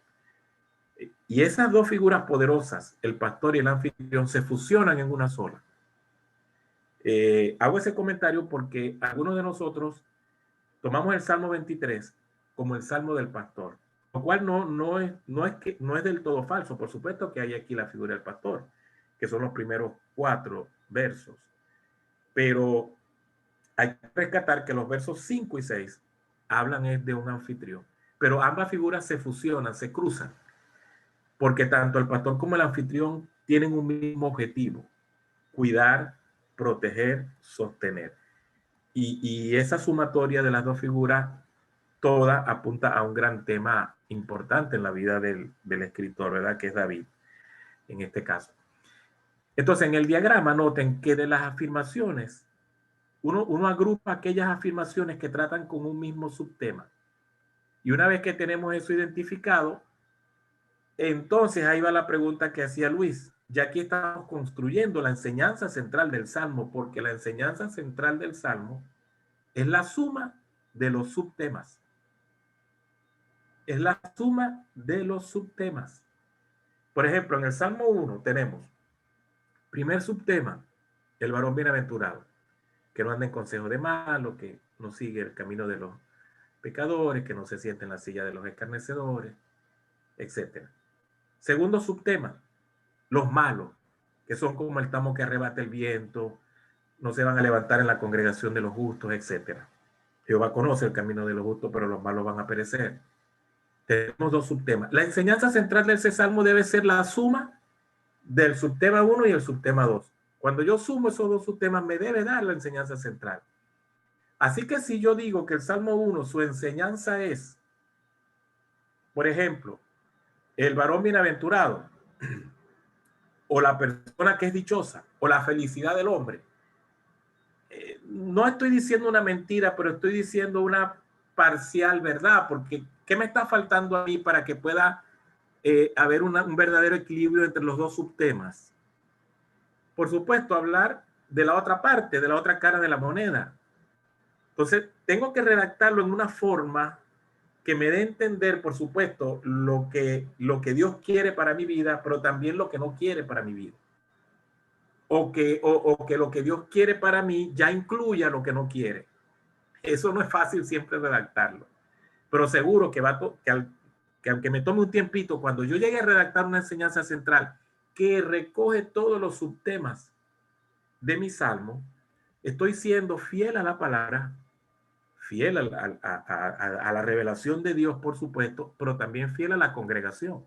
Y esas dos figuras poderosas, el pastor y el anfitrión, se fusionan en una sola. Hago ese comentario porque algunos de nosotros tomamos el Salmo 23 como el Salmo del pastor, lo cual no es del todo falso. Por supuesto que hay aquí la figura del pastor, que son los primeros 4 versos. Pero hay que rescatar que los versos 5 y 6 hablan de un anfitrión. Pero ambas figuras se fusionan, se cruzan, porque tanto el pastor como el anfitrión tienen un mismo objetivo: cuidar, proteger, sostener. Y esa sumatoria de las dos figuras, toda apunta a un gran tema importante en la vida del escritor, ¿verdad? Que es David, en este caso. Entonces, en el diagrama, noten que de las afirmaciones, uno agrupa aquellas afirmaciones que tratan con un mismo subtema. Y una vez que tenemos eso identificado, entonces ahí va la pregunta que hacía Luis. Ya aquí estamos construyendo la enseñanza central del Salmo, porque la enseñanza central del Salmo es la suma de los subtemas. Es la suma de los subtemas. Por ejemplo, en el Salmo 1 tenemos, primer subtema, el varón bienaventurado, que no anda en consejo de malos, que no sigue el camino de los pecadores, que no se siente en la silla de los escarnecedores, etc. Segundo subtema, los malos, que son como el tamo que arrebata el viento, no se van a levantar en la congregación de los justos, etc. Jehová conoce el camino de los justos, pero los malos van a perecer. Tenemos dos subtemas. La enseñanza central de ese salmo debe ser la suma del subtema 1 y el subtema 2. Cuando yo sumo esos dos subtemas, me debe dar la enseñanza central. Así que si yo digo que el Salmo 1, su enseñanza es, por ejemplo, el varón bienaventurado, o la persona que es dichosa, o la felicidad del hombre, no estoy diciendo una mentira, pero estoy diciendo una parcial verdad, porque ¿qué me está faltando a mí para que pueda haber un verdadero equilibrio entre los dos subtemas? Por supuesto, hablar de la otra parte, de la otra cara de la moneda. Entonces, tengo que redactarlo en una forma que me dé a entender, por supuesto, lo que Dios quiere para mi vida, pero también lo que no quiere para mi vida. O que lo que Dios quiere para mí ya incluya lo que no quiere. Eso no es fácil siempre redactarlo. Pero seguro que aunque me tome un tiempito, cuando yo llegue a redactar una enseñanza central que recoge todos los subtemas de mi salmo, estoy siendo fiel a la palabra, fiel a la revelación de Dios, por supuesto, pero también fiel a la congregación,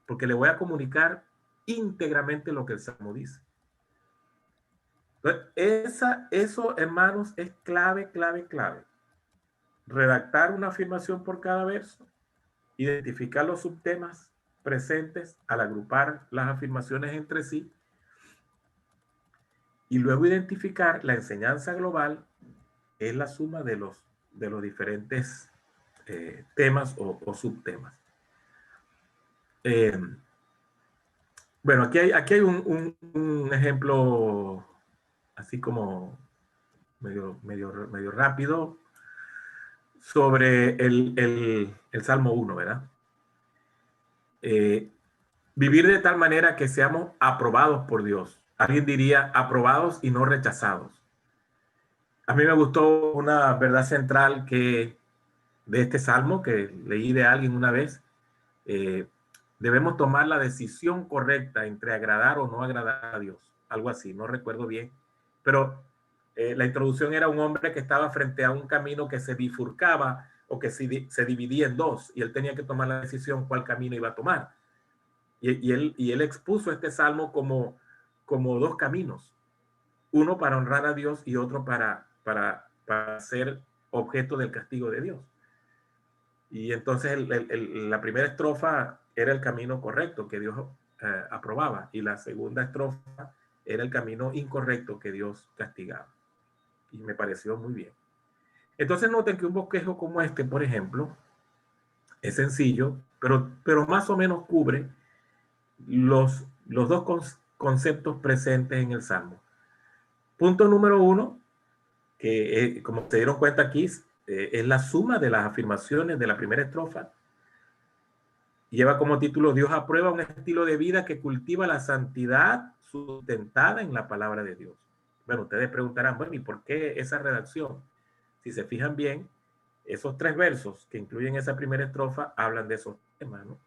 porque le voy a comunicar íntegramente lo que el salmo dice. Entonces, eso, hermanos, es clave. Redactar una afirmación por cada verso, identificar los subtemas presentes al agrupar las afirmaciones entre sí, y luego identificar la enseñanza global, es la suma de los diferentes temas o subtemas. Bueno, aquí hay un ejemplo así como medio rápido sobre el Salmo 1, ¿verdad? Vivir de tal manera que seamos aprobados por Dios. Alguien diría aprobados y no rechazados. A mí me gustó una verdad central de este salmo que leí de alguien una vez. Debemos tomar la decisión correcta entre agradar o no agradar a Dios. Algo así, no recuerdo bien. Pero la introducción era un hombre que estaba frente a un camino que se bifurcaba o que se dividía en dos, y él tenía que tomar la decisión cuál camino iba a tomar. Y él expuso este salmo como dos caminos, uno para honrar a Dios y otro para ser objeto del castigo de Dios. Y entonces la primera estrofa era el camino correcto que Dios aprobaba, y la segunda estrofa era el camino incorrecto que Dios castigaba. Y me pareció muy bien. Entonces noten que un bosquejo como este, por ejemplo, es sencillo, pero más o menos cubre los dos conceptos presentes en el Salmo. Punto número 1, que como se dieron cuenta aquí, es la suma de las afirmaciones de la primera estrofa Lleva como título Dios aprueba un estilo de vida que cultiva la santidad sustentada en la palabra de Dios. Bueno, ustedes preguntarán, bueno, ¿y por qué esa redacción? Si se fijan bien, esos 3 versos que incluyen esa primera estrofa hablan de esos temas, ¿no?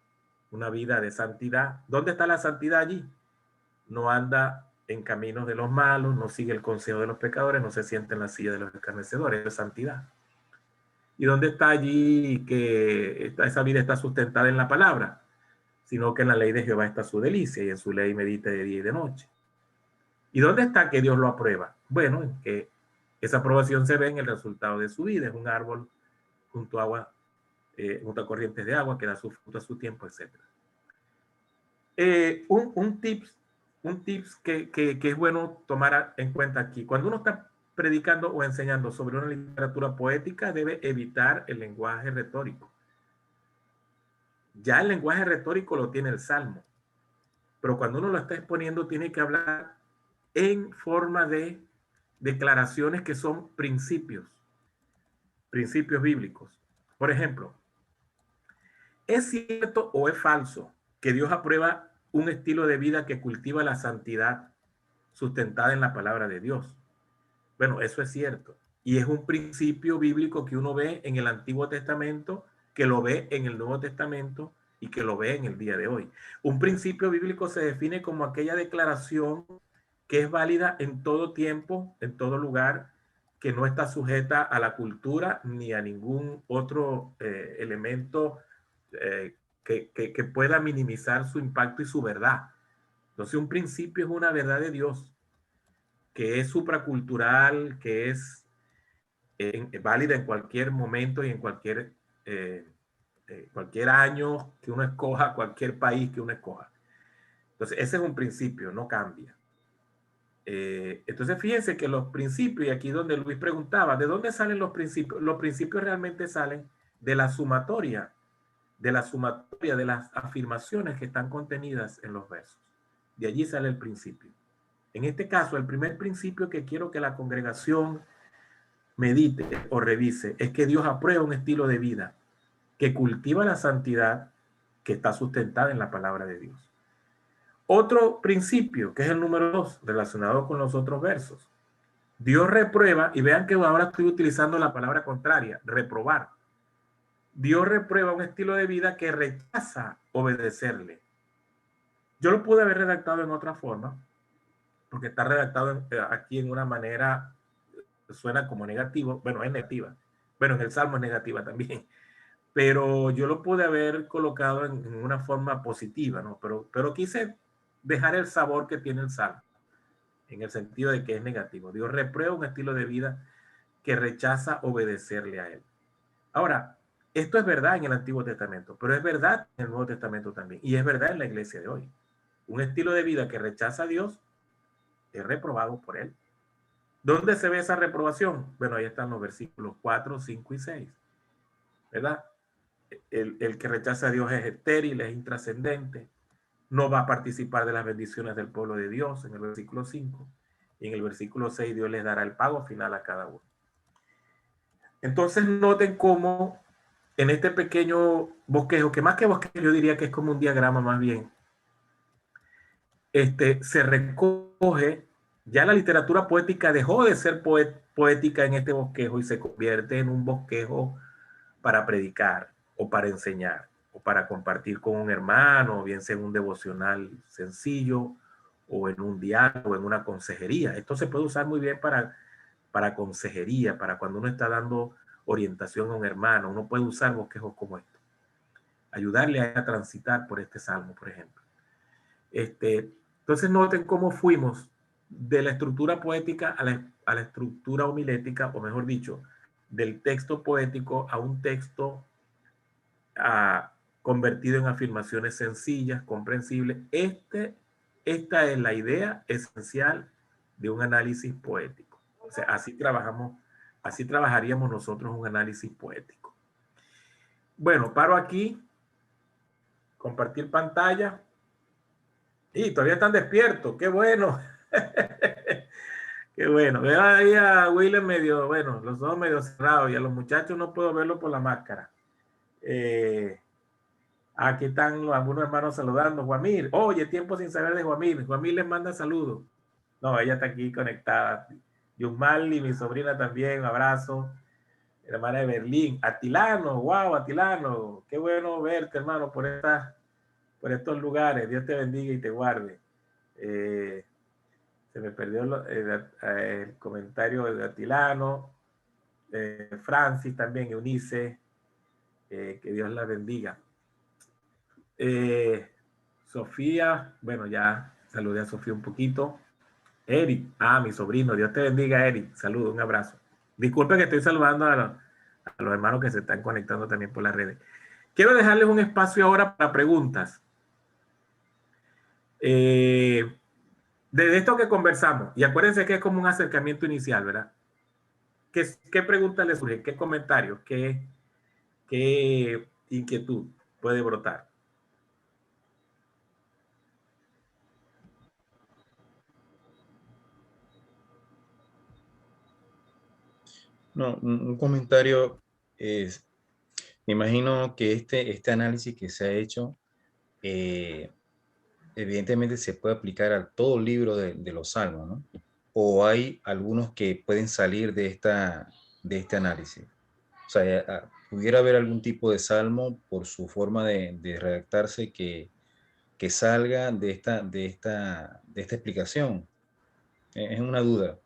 Una vida de santidad. ¿Dónde está la santidad allí? No anda en caminos de los malos, no sigue el consejo de los pecadores, no se sienta en la silla de los escarnecedores. Eso es santidad. ¿Y dónde está allí que esa vida está sustentada en la palabra? Sino que en la ley de Jehová está su delicia y en su ley medita de día y de noche. ¿Y dónde está que Dios lo aprueba? Bueno, en que esa aprobación se ve en el resultado de su vida. Es un árbol junto a corrientes de agua que da su fruto a su tiempo, etc. Un tips que es bueno tomar en cuenta aquí. Cuando uno está predicando o enseñando sobre una literatura poética, debe evitar el lenguaje retórico. Ya el lenguaje retórico lo tiene el Salmo, pero cuando uno lo está exponiendo tiene que hablar en forma de declaraciones que son principios bíblicos. Por ejemplo, ¿es cierto o es falso que Dios aprueba un estilo de vida que cultiva la santidad sustentada en la palabra de Dios? Bueno, eso es cierto. Y es un principio bíblico que uno ve en el Antiguo Testamento, que lo ve en el Nuevo Testamento y que lo ve en el día de hoy. Un principio bíblico se define como aquella declaración que es válida en todo tiempo, en todo lugar, que no está sujeta a la cultura ni a ningún otro elemento que pueda minimizar su impacto y su verdad. Entonces, un principio es una verdad de Dios que es supracultural, que es válida en cualquier momento y en cualquier año que uno escoja, cualquier país que uno escoja. Entonces, ese es un principio, no cambia. Entonces, fíjense que los principios, y aquí donde Luis preguntaba, ¿de dónde salen los principios? Los principios realmente salen de la sumatoria de las afirmaciones que están contenidas en los versos. De allí sale el principio. En este caso, el primer principio que quiero que la congregación medite o revise es que Dios aprueba un estilo de vida que cultiva la santidad que está sustentada en la palabra de Dios. Otro principio, que es el número 2, relacionado con los otros versos. Dios reprueba, y vean que ahora estoy utilizando la palabra contraria, reprobar. Dios reprueba un estilo de vida que rechaza obedecerle. Yo lo pude haber redactado en otra forma, porque está redactado aquí en una manera, suena como negativo, bueno, es negativa. Bueno, en el Salmo es negativa también, pero yo lo pude haber colocado en una forma positiva, ¿no? Pero quise dejar el sabor que tiene el Salmo, en el sentido de que es negativo. Dios reprueba un estilo de vida que rechaza obedecerle a Él. Ahora, esto es verdad en el Antiguo Testamento, pero es verdad en el Nuevo Testamento también, y es verdad en la iglesia de hoy. Un estilo de vida que rechaza a Dios es reprobado por Él. ¿Dónde se ve esa reprobación? Bueno, ahí están los versículos 4, 5 y 6, ¿verdad? El que rechaza a Dios es estéril, es intrascendente, no va a participar de las bendiciones del pueblo de Dios, en el versículo 5. Y en el versículo 6 Dios les dará el pago final a cada uno. Entonces noten cómo en este pequeño bosquejo, que más que bosquejo yo diría que es como un diagrama más bien, se recoge, ya la literatura poética dejó de ser poética en este bosquejo y se convierte en un bosquejo para predicar o para enseñar o para compartir con un hermano, o bien sea en un devocional sencillo o en un diálogo o en una consejería. Esto se puede usar muy bien para consejería, para cuando uno está dando orientación a un hermano. Uno puede usar bosquejos como esto, ayudarle a transitar por este salmo, por ejemplo. Entonces noten cómo fuimos de la estructura poética a la estructura homilética, o mejor dicho, del texto poético a un texto convertido en afirmaciones sencillas, comprensibles. Esta es la idea esencial de un análisis poético. O sea, así trabajaríamos nosotros un análisis poético. Bueno, paro aquí, compartir pantalla. Y todavía están despiertos, qué bueno. Qué bueno. Veo ahí a William medio, bueno, los ojos medio cerrados, y a los muchachos no puedo verlo por la máscara. Aquí están algunos hermanos saludando. Juanmir, oye, tiempo sin saber de Juanmir. Juanmir les manda saludos. No, ella está aquí conectada. Yusmali, mi sobrina también, un abrazo. Hermana de Berlín. Atilano, wow, Atilano. Qué bueno verte, hermano, por estos lugares. Dios te bendiga y te guarde. Se me perdió el comentario de Atilano. Francis también, Eunice. Que Dios la bendiga. Sofía, bueno, ya saludé a Sofía un poquito. Eric, mi sobrino, Dios te bendiga, Eric. Saludos, un abrazo. Disculpe que estoy saludando a los hermanos que se están conectando también por las redes. Quiero dejarles un espacio ahora para preguntas. De esto que conversamos, y acuérdense que es como un acercamiento inicial, ¿verdad? ¿Qué preguntas les surgen? ¿Qué comentarios? ¿Qué inquietud puede brotar? No, un comentario es, me imagino que este análisis que se ha hecho, evidentemente se puede aplicar a todo el libro de los Salmos, ¿no? O hay algunos que pueden salir de este análisis. O sea, pudiera haber algún tipo de salmo por su forma de redactarse que salga de esta explicación. Es una duda.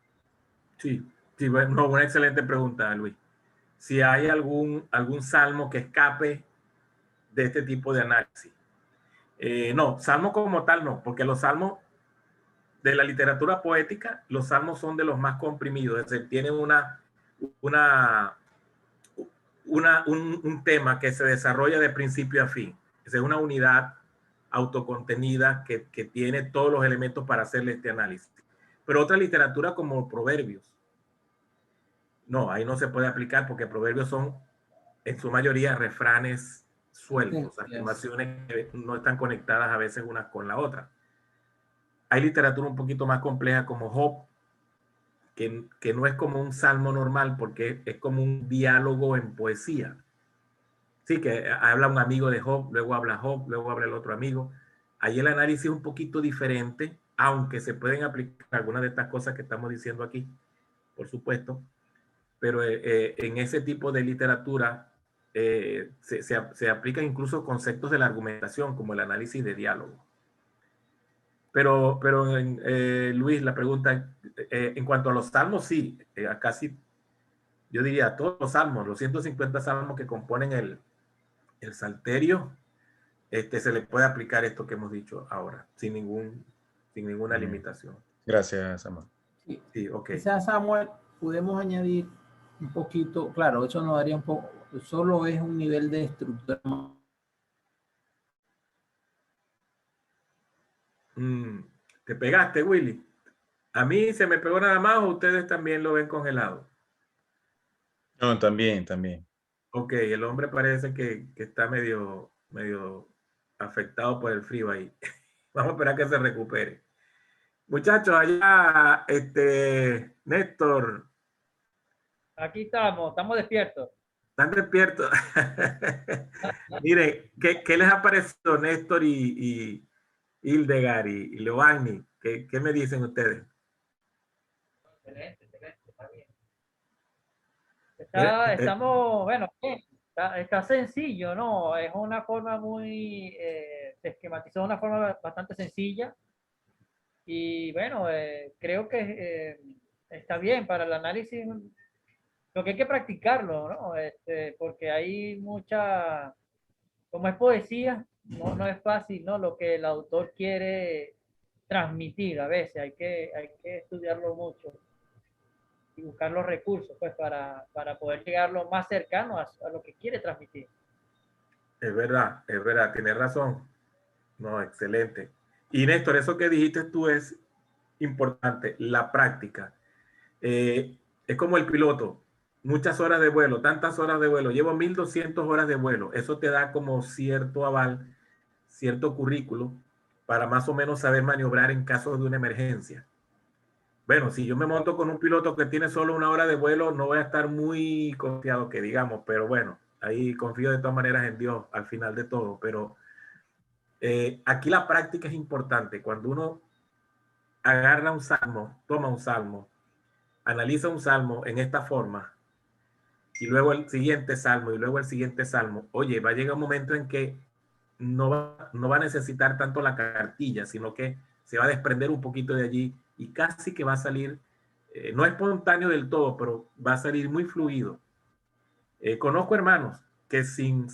Sí, bueno, una excelente pregunta, Luis. Si hay algún salmo que escape de este tipo de análisis. No, salmo como tal no, porque los salmos de la literatura poética, los salmos son de los más comprimidos, es decir, tienen un tema que se desarrolla de principio a fin. Es una unidad autocontenida que tiene todos los elementos para hacerle este análisis. Pero otra literatura como Proverbios, no, ahí no se puede aplicar porque Proverbios son en su mayoría refranes sueltos, afirmaciones que no están conectadas a veces unas con la otra. Hay literatura un poquito más compleja como Job, que no es como un salmo normal porque es como un diálogo en poesía. Sí, que habla un amigo de Job, luego habla Job, luego habla el otro amigo. Ahí el análisis es un poquito diferente, aunque se pueden aplicar algunas de estas cosas que estamos diciendo aquí, por supuesto, pero en ese tipo de literatura se aplican incluso conceptos de la argumentación, como el análisis de diálogo. Pero Luis, la pregunta, en cuanto a los salmos, sí, casi, yo diría, todos los salmos, los 150 salmos que componen el Salterio, se le puede aplicar esto que hemos dicho ahora, sin ninguna limitación. Gracias, Samuel. Sí, ok. Quizás, Samuel, podemos añadir un poquito, claro, eso nos daría un poco, solo es un nivel de estructura. Te pegaste, Willy. A mí se me pegó nada más, o ustedes también lo ven congelado. No, también. Ok, el hombre parece que está medio afectado por el frío ahí. Vamos a esperar que se recupere. Muchachos, allá, Néstor. Aquí estamos despiertos. ¿Están despiertos? Miren, ¿qué les ha parecido Néstor y Hildegard y Leoani? ¿Qué me dicen ustedes? Excelente, está bien. Está sencillo, ¿no? Es una forma muy, se esquematizó de una forma bastante sencilla. Y bueno, creo que está bien para el análisis. Lo que hay que practicarlo, ¿no? Porque hay mucha, como es poesía, no es fácil, ¿no? Lo que el autor quiere transmitir a veces, hay que estudiarlo mucho y buscar los recursos, pues, para poder llegar lo más cercano a lo que quiere transmitir. Es verdad, tienes razón. No, excelente. Y Néstor, eso que dijiste tú es importante, la práctica. Es como el piloto, muchas horas de vuelo, tantas horas de vuelo, llevo 1200 horas de vuelo, eso te da como cierto aval, cierto currículo para más o menos saber maniobrar en caso de una emergencia. Bueno, si yo me monto con un piloto que tiene solo 1 hora de vuelo, no voy a estar muy confiado que digamos, pero bueno, ahí confío de todas maneras en Dios al final de todo, pero Aquí la práctica es importante. Cuando uno agarra un salmo, toma un salmo, analiza un salmo en esta forma, y luego el siguiente salmo, y luego el siguiente salmo, oye, va a llegar un momento en que no va a necesitar tanto la cartilla, sino que se va a desprender un poquito de allí y casi que va a salir, no espontáneo del todo, pero va a salir muy fluido. Conozco hermanos que sin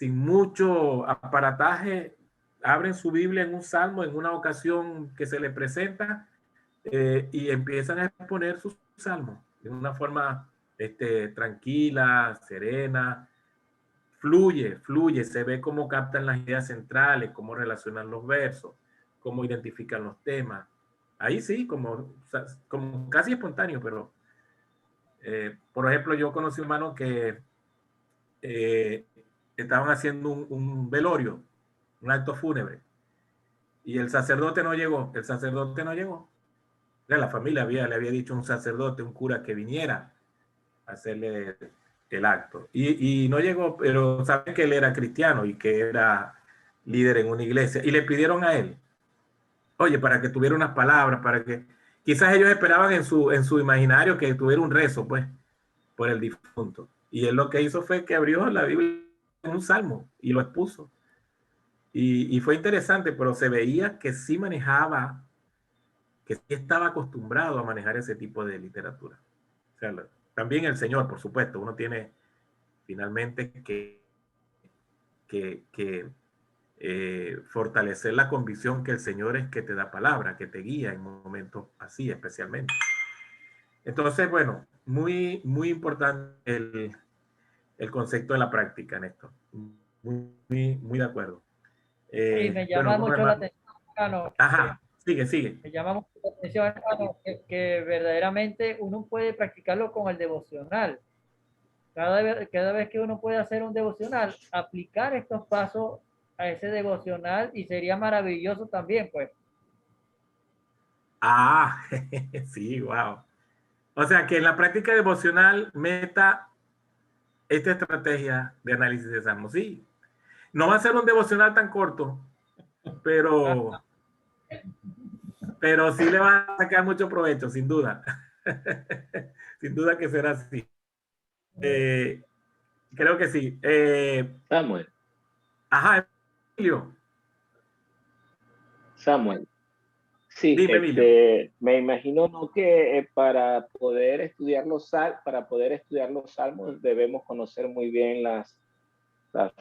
mucho aparataje abren su Biblia en un salmo, en una ocasión que se les presenta, y empiezan a exponer sus salmos de una forma tranquila, serena, fluye, se ve cómo captan las ideas centrales, cómo relacionan los versos, cómo identifican los temas. Ahí sí, como casi espontáneo, pero por ejemplo, yo conocí un hermano que estaban haciendo un velorio, un acto fúnebre, y el sacerdote no llegó. La familia le había dicho a un sacerdote, un cura, que viniera a hacerle el acto. Y no llegó, pero saben que él era cristiano y que era líder en una iglesia. Y le pidieron a él, oye, para que tuviera unas palabras, para que quizás ellos esperaban en su imaginario que tuviera un rezo, pues, por el difunto. Y él lo que hizo fue que abrió la Biblia en un salmo y lo expuso. Y fue interesante, pero se veía que sí manejaba, que sí estaba acostumbrado a manejar ese tipo de literatura. O sea, también el Señor, por supuesto, uno tiene finalmente que fortalecer la convicción que el Señor es que te da palabra, que te guía en momentos así especialmente. Entonces, bueno, muy, muy importante el concepto de la práctica en esto. Muy de acuerdo. Y me llama bueno, mucho la atención, hermano, ajá, sigue. me llama mucho la atención, hermano, que verdaderamente uno puede practicarlo con el devocional. Cada vez que uno puede hacer un devocional, aplicar estos pasos a ese devocional y sería maravilloso también, pues. Ah, sí, wow. O sea, que en la práctica devocional meta esta estrategia de análisis de salmos. Sí, no va a ser un devocional tan corto, pero sí le va a sacar mucho provecho, sin duda. Sin duda que será así. Creo que sí. Samuel, Ajá, Emilio. Samuel. Sí, Dime, Emilio. me imagino, ¿no?, que para poder estudiar los salmos debemos conocer muy bien las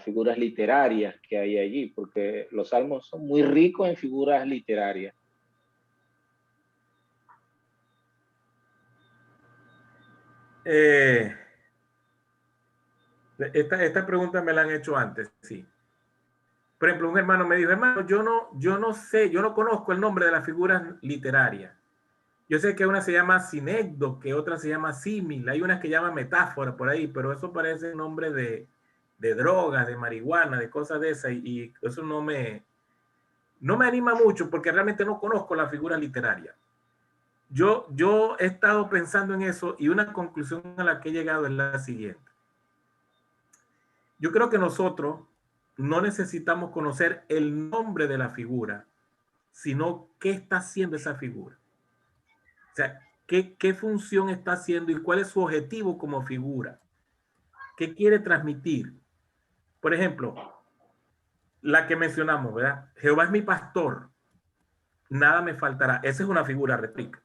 figuras literarias que hay allí, porque los salmos son muy ricos en figuras literarias. Esta pregunta me la han hecho antes, sí. Por ejemplo, un hermano me dijo, hermano, yo no sé, yo no conozco el nombre de las figuras literarias. Yo sé que una se llama sinécdo, que otra se llama símil, hay unas que llaman metáfora por ahí, pero eso parece nombre de drogas, de marihuana, de cosas de esas, y eso no me anima mucho porque realmente no conozco la figura literaria. Yo he estado pensando en eso y una conclusión a la que he llegado es la siguiente. Yo creo que nosotros no necesitamos conocer el nombre de la figura, sino qué está haciendo esa figura. O sea, qué función está haciendo y cuál es su objetivo como figura. ¿Qué quiere transmitir? Por ejemplo, la que mencionamos, ¿verdad? Jehová es mi pastor, nada me faltará. Esa es una figura réplica.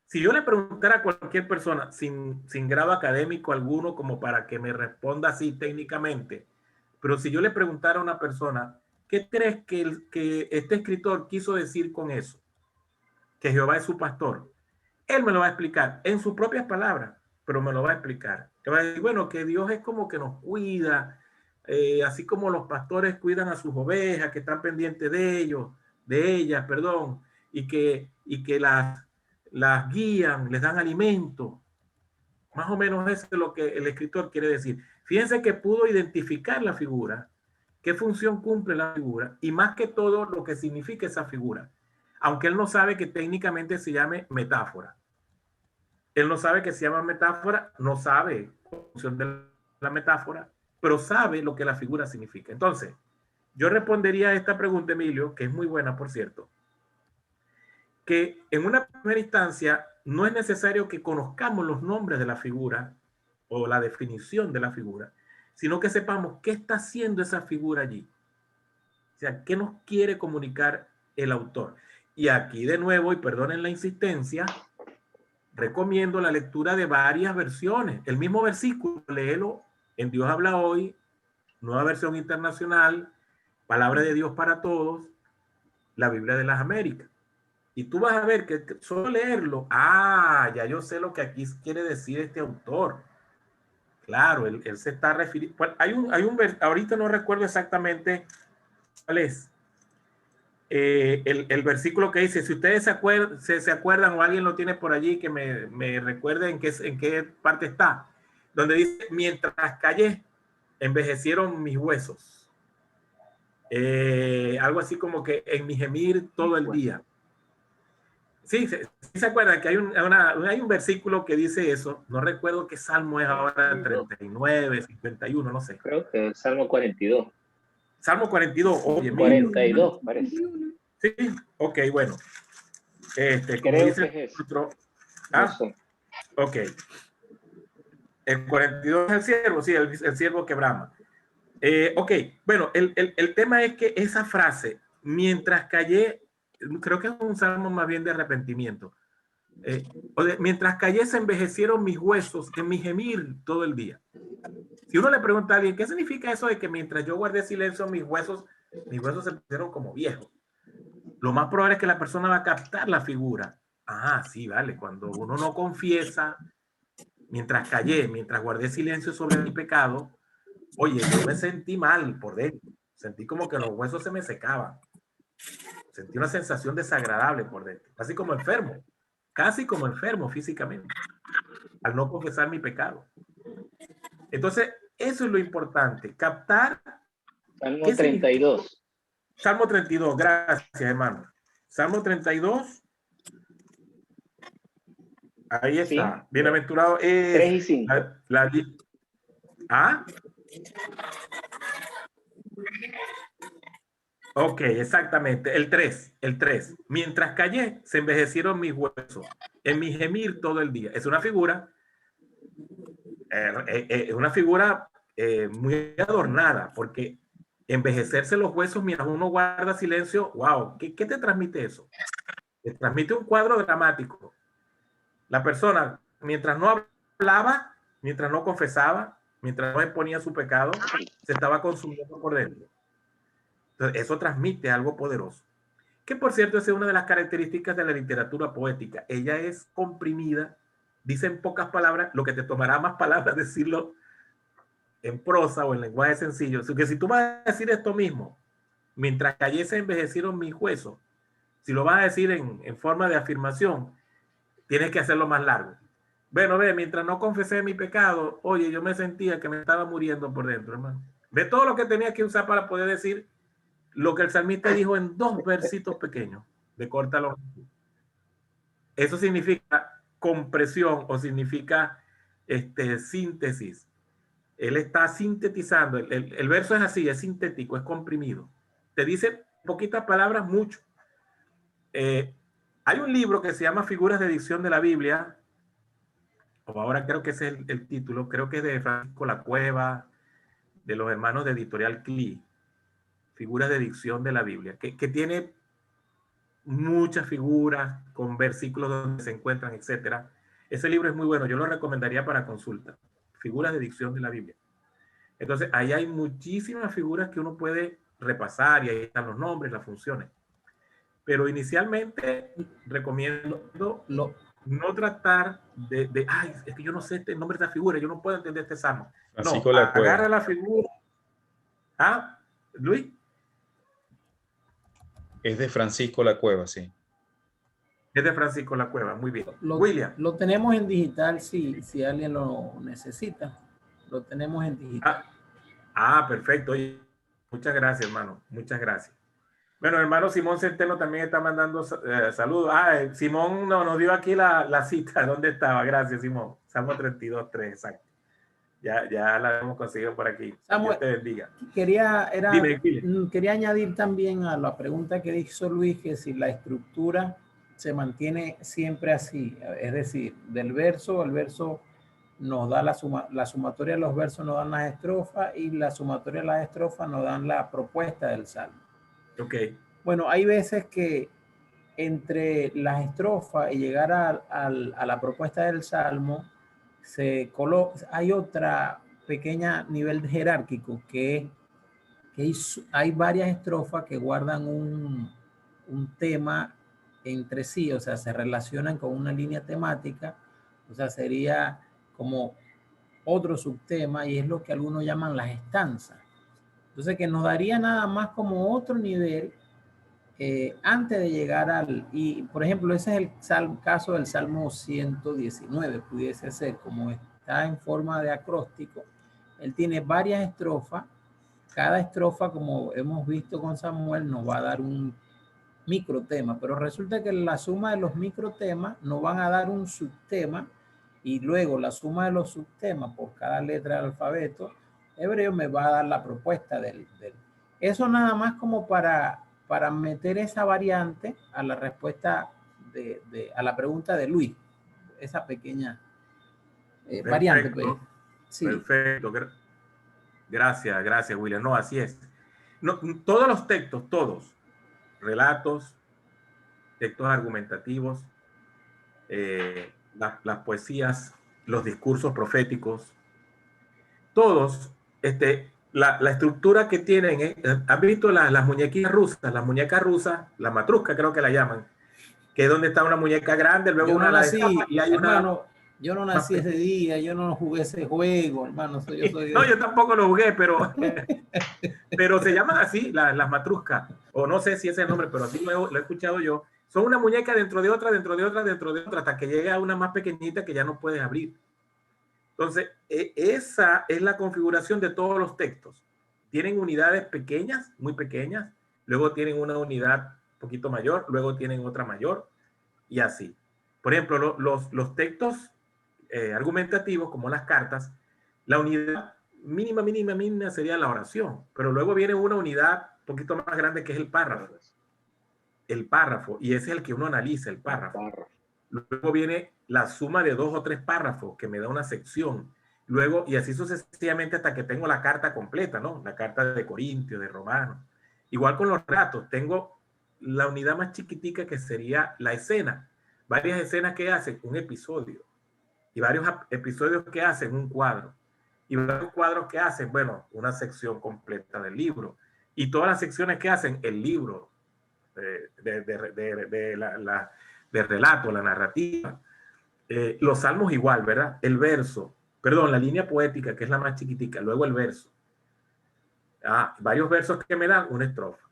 Si yo le preguntara a cualquier persona sin grado académico alguno como para que me responda así técnicamente, pero si yo le preguntara a una persona, ¿qué crees que este escritor quiso decir con eso? Que Jehová es su pastor. Él me lo va a explicar en sus propias palabras, pero me lo va a explicar. Te va a decir, bueno, que Dios es como que nos cuida, así como los pastores cuidan a sus ovejas, que están pendientes de ellas, perdón, y que las guían, les dan alimento. Más o menos eso es lo que el escritor quiere decir. Fíjense que pudo identificar la figura, qué función cumple la figura y más que todo lo que significa esa figura. Aunque él no sabe que técnicamente se llame metáfora. Él no sabe que se llama metáfora, no sabe la función de la metáfora, pero sabe lo que la figura significa. Entonces, yo respondería a esta pregunta, Emilio, que es muy buena, por cierto, que en una primera instancia no es necesario que conozcamos los nombres de la figura o la definición de la figura, sino que sepamos qué está haciendo esa figura allí. O sea, qué nos quiere comunicar el autor. Y aquí de nuevo, y perdonen la insistencia, recomiendo la lectura de varias versiones. El mismo versículo, léelo en Dios habla hoy, Nueva Versión Internacional, Palabra de Dios para Todos, la Biblia de las Américas. Y tú vas a ver que solo leerlo, ya yo sé lo que aquí quiere decir este autor. Claro, él se está refiriendo. Pues ahorita no recuerdo exactamente cuál es el versículo que dice, si ustedes se acuerdan o alguien lo tiene por allí, que me recuerde en qué parte está, donde dice, mientras callé, envejecieron mis huesos. Algo así como que en mi gemir todo el día. Sí, se acuerdan que hay un versículo que dice eso. No recuerdo qué salmo es ahora, 39, 51, no sé. Creo que es Salmo 42. Salmo 42, oye, 42, parece. Sí, ok, bueno. Como Creo dice que es otro. No sé. Ok. El 42 es el siervo, sí, el siervo que brama. Ok, bueno, el tema es que esa frase, mientras callé, creo que es un salmo más bien de arrepentimiento. Mientras callé se envejecieron mis huesos en mi gemir todo el día. Si uno le pregunta a alguien, ¿qué significa eso de que mientras yo guardé silencio mis huesos se pusieron como viejos? Lo más probable es que la persona va a captar la figura. Sí, vale, cuando uno no confiesa, mientras callé, mientras guardé silencio sobre mi pecado, oye, yo me sentí mal por dentro. Sentí como que los huesos se me secaban. Sentí una sensación desagradable por dentro. Casi como enfermo físicamente, al no confesar mi pecado. Entonces, eso es lo importante, captar. Salmo 32. Salmo 32, gracias, hermano. Salmo 32. Ahí está. Sí. Bienaventurado es 3 y 5. Ok, exactamente. El 3. Mientras callé, se envejecieron mis huesos. En mi gemir todo el día. Es una figura. Muy adornada, porque envejecerse los huesos mientras uno guarda silencio, wow, ¿qué te transmite eso? Te transmite un cuadro dramático. La persona, mientras no hablaba, mientras no confesaba, mientras no exponía su pecado, se estaba consumiendo por dentro. Entonces, eso transmite algo poderoso. Que, por cierto, esa es una de las características de la literatura poética. Ella es comprimida, dice en pocas palabras, lo que te tomará más palabras decirlo en prosa o en lenguaje sencillo. Que si tú vas a decir esto mismo, mientras callé se envejecieron mis huesos, si lo vas a decir en forma de afirmación, tienes que hacerlo más largo. Bueno, mientras no confesé mi pecado, oye, yo me sentía que me estaba muriendo por dentro, hermano. Ve todo lo que tenía que usar para poder decir lo que el salmista dijo en 2 versitos pequeños de corta longitud. Eso significa compresión o significa síntesis. Él está sintetizando. El verso es así, es sintético, es comprimido. Te dice poquitas palabras, mucho. Hay un libro que se llama Figuras de Dicción de la Biblia, o ahora creo que ese es el título, creo que es de Francisco La Cueva, de los hermanos de Editorial CLI, Figuras de Dicción de la Biblia, que tiene muchas figuras con versículos donde se encuentran, etcétera. Ese libro es muy bueno, yo lo recomendaría para consulta. Figuras de Dicción de la Biblia. Entonces, ahí hay muchísimas figuras que uno puede repasar y ahí están los nombres, las funciones. Pero inicialmente recomiendo no tratar de es que yo no sé el nombre de esta figura, yo no puedo entender este salmo. Francisco no, La Cueva. agarra la figura. Luis. Es de Francisco La Cueva, sí. Es de Francisco La Cueva, muy bien. William. Lo tenemos en digital si alguien lo necesita. Lo tenemos en digital. Perfecto. Oye, muchas gracias, hermano. Muchas gracias. Bueno, hermano Simón Centeno también está mandando saludos. Simón nos dio aquí la cita. ¿Dónde estaba? Gracias, Simón. Salmo 32:3, exacto. Ya la hemos conseguido por aquí. Samuel, Dios te bendiga. Quería añadir también a la pregunta que hizo Luis, que si la estructura se mantiene siempre así, es decir, del verso, el verso nos da la sumatoria de los versos nos dan las estrofas y la sumatoria de las estrofas nos dan la propuesta del salmo. Ok. Bueno, hay veces que entre las estrofas y llegar a la propuesta del salmo hay otra pequeña nivel jerárquico que hay varias estrofas que guardan un tema entre sí, o sea, se relacionan con una línea temática, o sea, sería como otro subtema y es lo que algunos llaman las estanzas. Entonces, que nos daría nada más como otro nivel antes de llegar y por ejemplo, ese es el caso del Salmo 119, pudiese ser, como está en forma de acróstico, él tiene varias estrofas, cada estrofa, como hemos visto con Samuel, nos va a dar un microtema, pero resulta que la suma de los microtemas nos van a dar un subtema y luego la suma de los subtemas por cada letra del alfabeto hebreo me va a dar la propuesta eso nada más como para meter esa variante a la respuesta a la pregunta de Luis, esa pequeña variante. Pues. Sí. Perfecto. Gracias, William. No, así es. No, todos los textos, todos, relatos, textos argumentativos, las poesías, los discursos proféticos, todos, la estructura que tienen, ¿has visto las muñequillas rusas? Las muñecas rusas, la matrusca creo que la llaman, que es donde está una muñeca grande, luego yo no una nací, y hay hermano, yo no nací ese día, yo no jugué ese juego, hermano. Yo tampoco lo jugué, pero se llaman así, las matruscas, o no sé si ese es el nombre, pero así lo he escuchado yo. Son una muñeca dentro de otra, dentro de otra, dentro de otra, hasta que llega a una más pequeñita que ya no puedes abrir. Entonces, esa es la configuración de todos los textos. Tienen unidades pequeñas, muy pequeñas, luego tienen una unidad un poquito mayor, luego tienen otra mayor, y así. Por ejemplo, los textos argumentativos, como las cartas, la unidad mínima sería la oración, pero luego viene una unidad un poquito más grande que es el párrafo. El párrafo, y ese es el que uno analiza, el párrafo. Luego viene la suma de 2 o 3 párrafos que me da una sección. Luego, y así sucesivamente hasta que tengo la carta completa, ¿no? La carta de Corintios, de Romanos. Igual con los relatos, tengo la unidad más chiquitica que sería la escena. Varias escenas que hacen un episodio. Y varios episodios que hacen un cuadro. Y varios cuadros que hacen, bueno, una sección completa del libro. Y todas las secciones que hacen el libro de relato, la narrativa. Los salmos igual, ¿verdad? El verso, perdón, la línea poética, que es la más chiquitica, luego el verso. Varios versos que me dan una estrofa.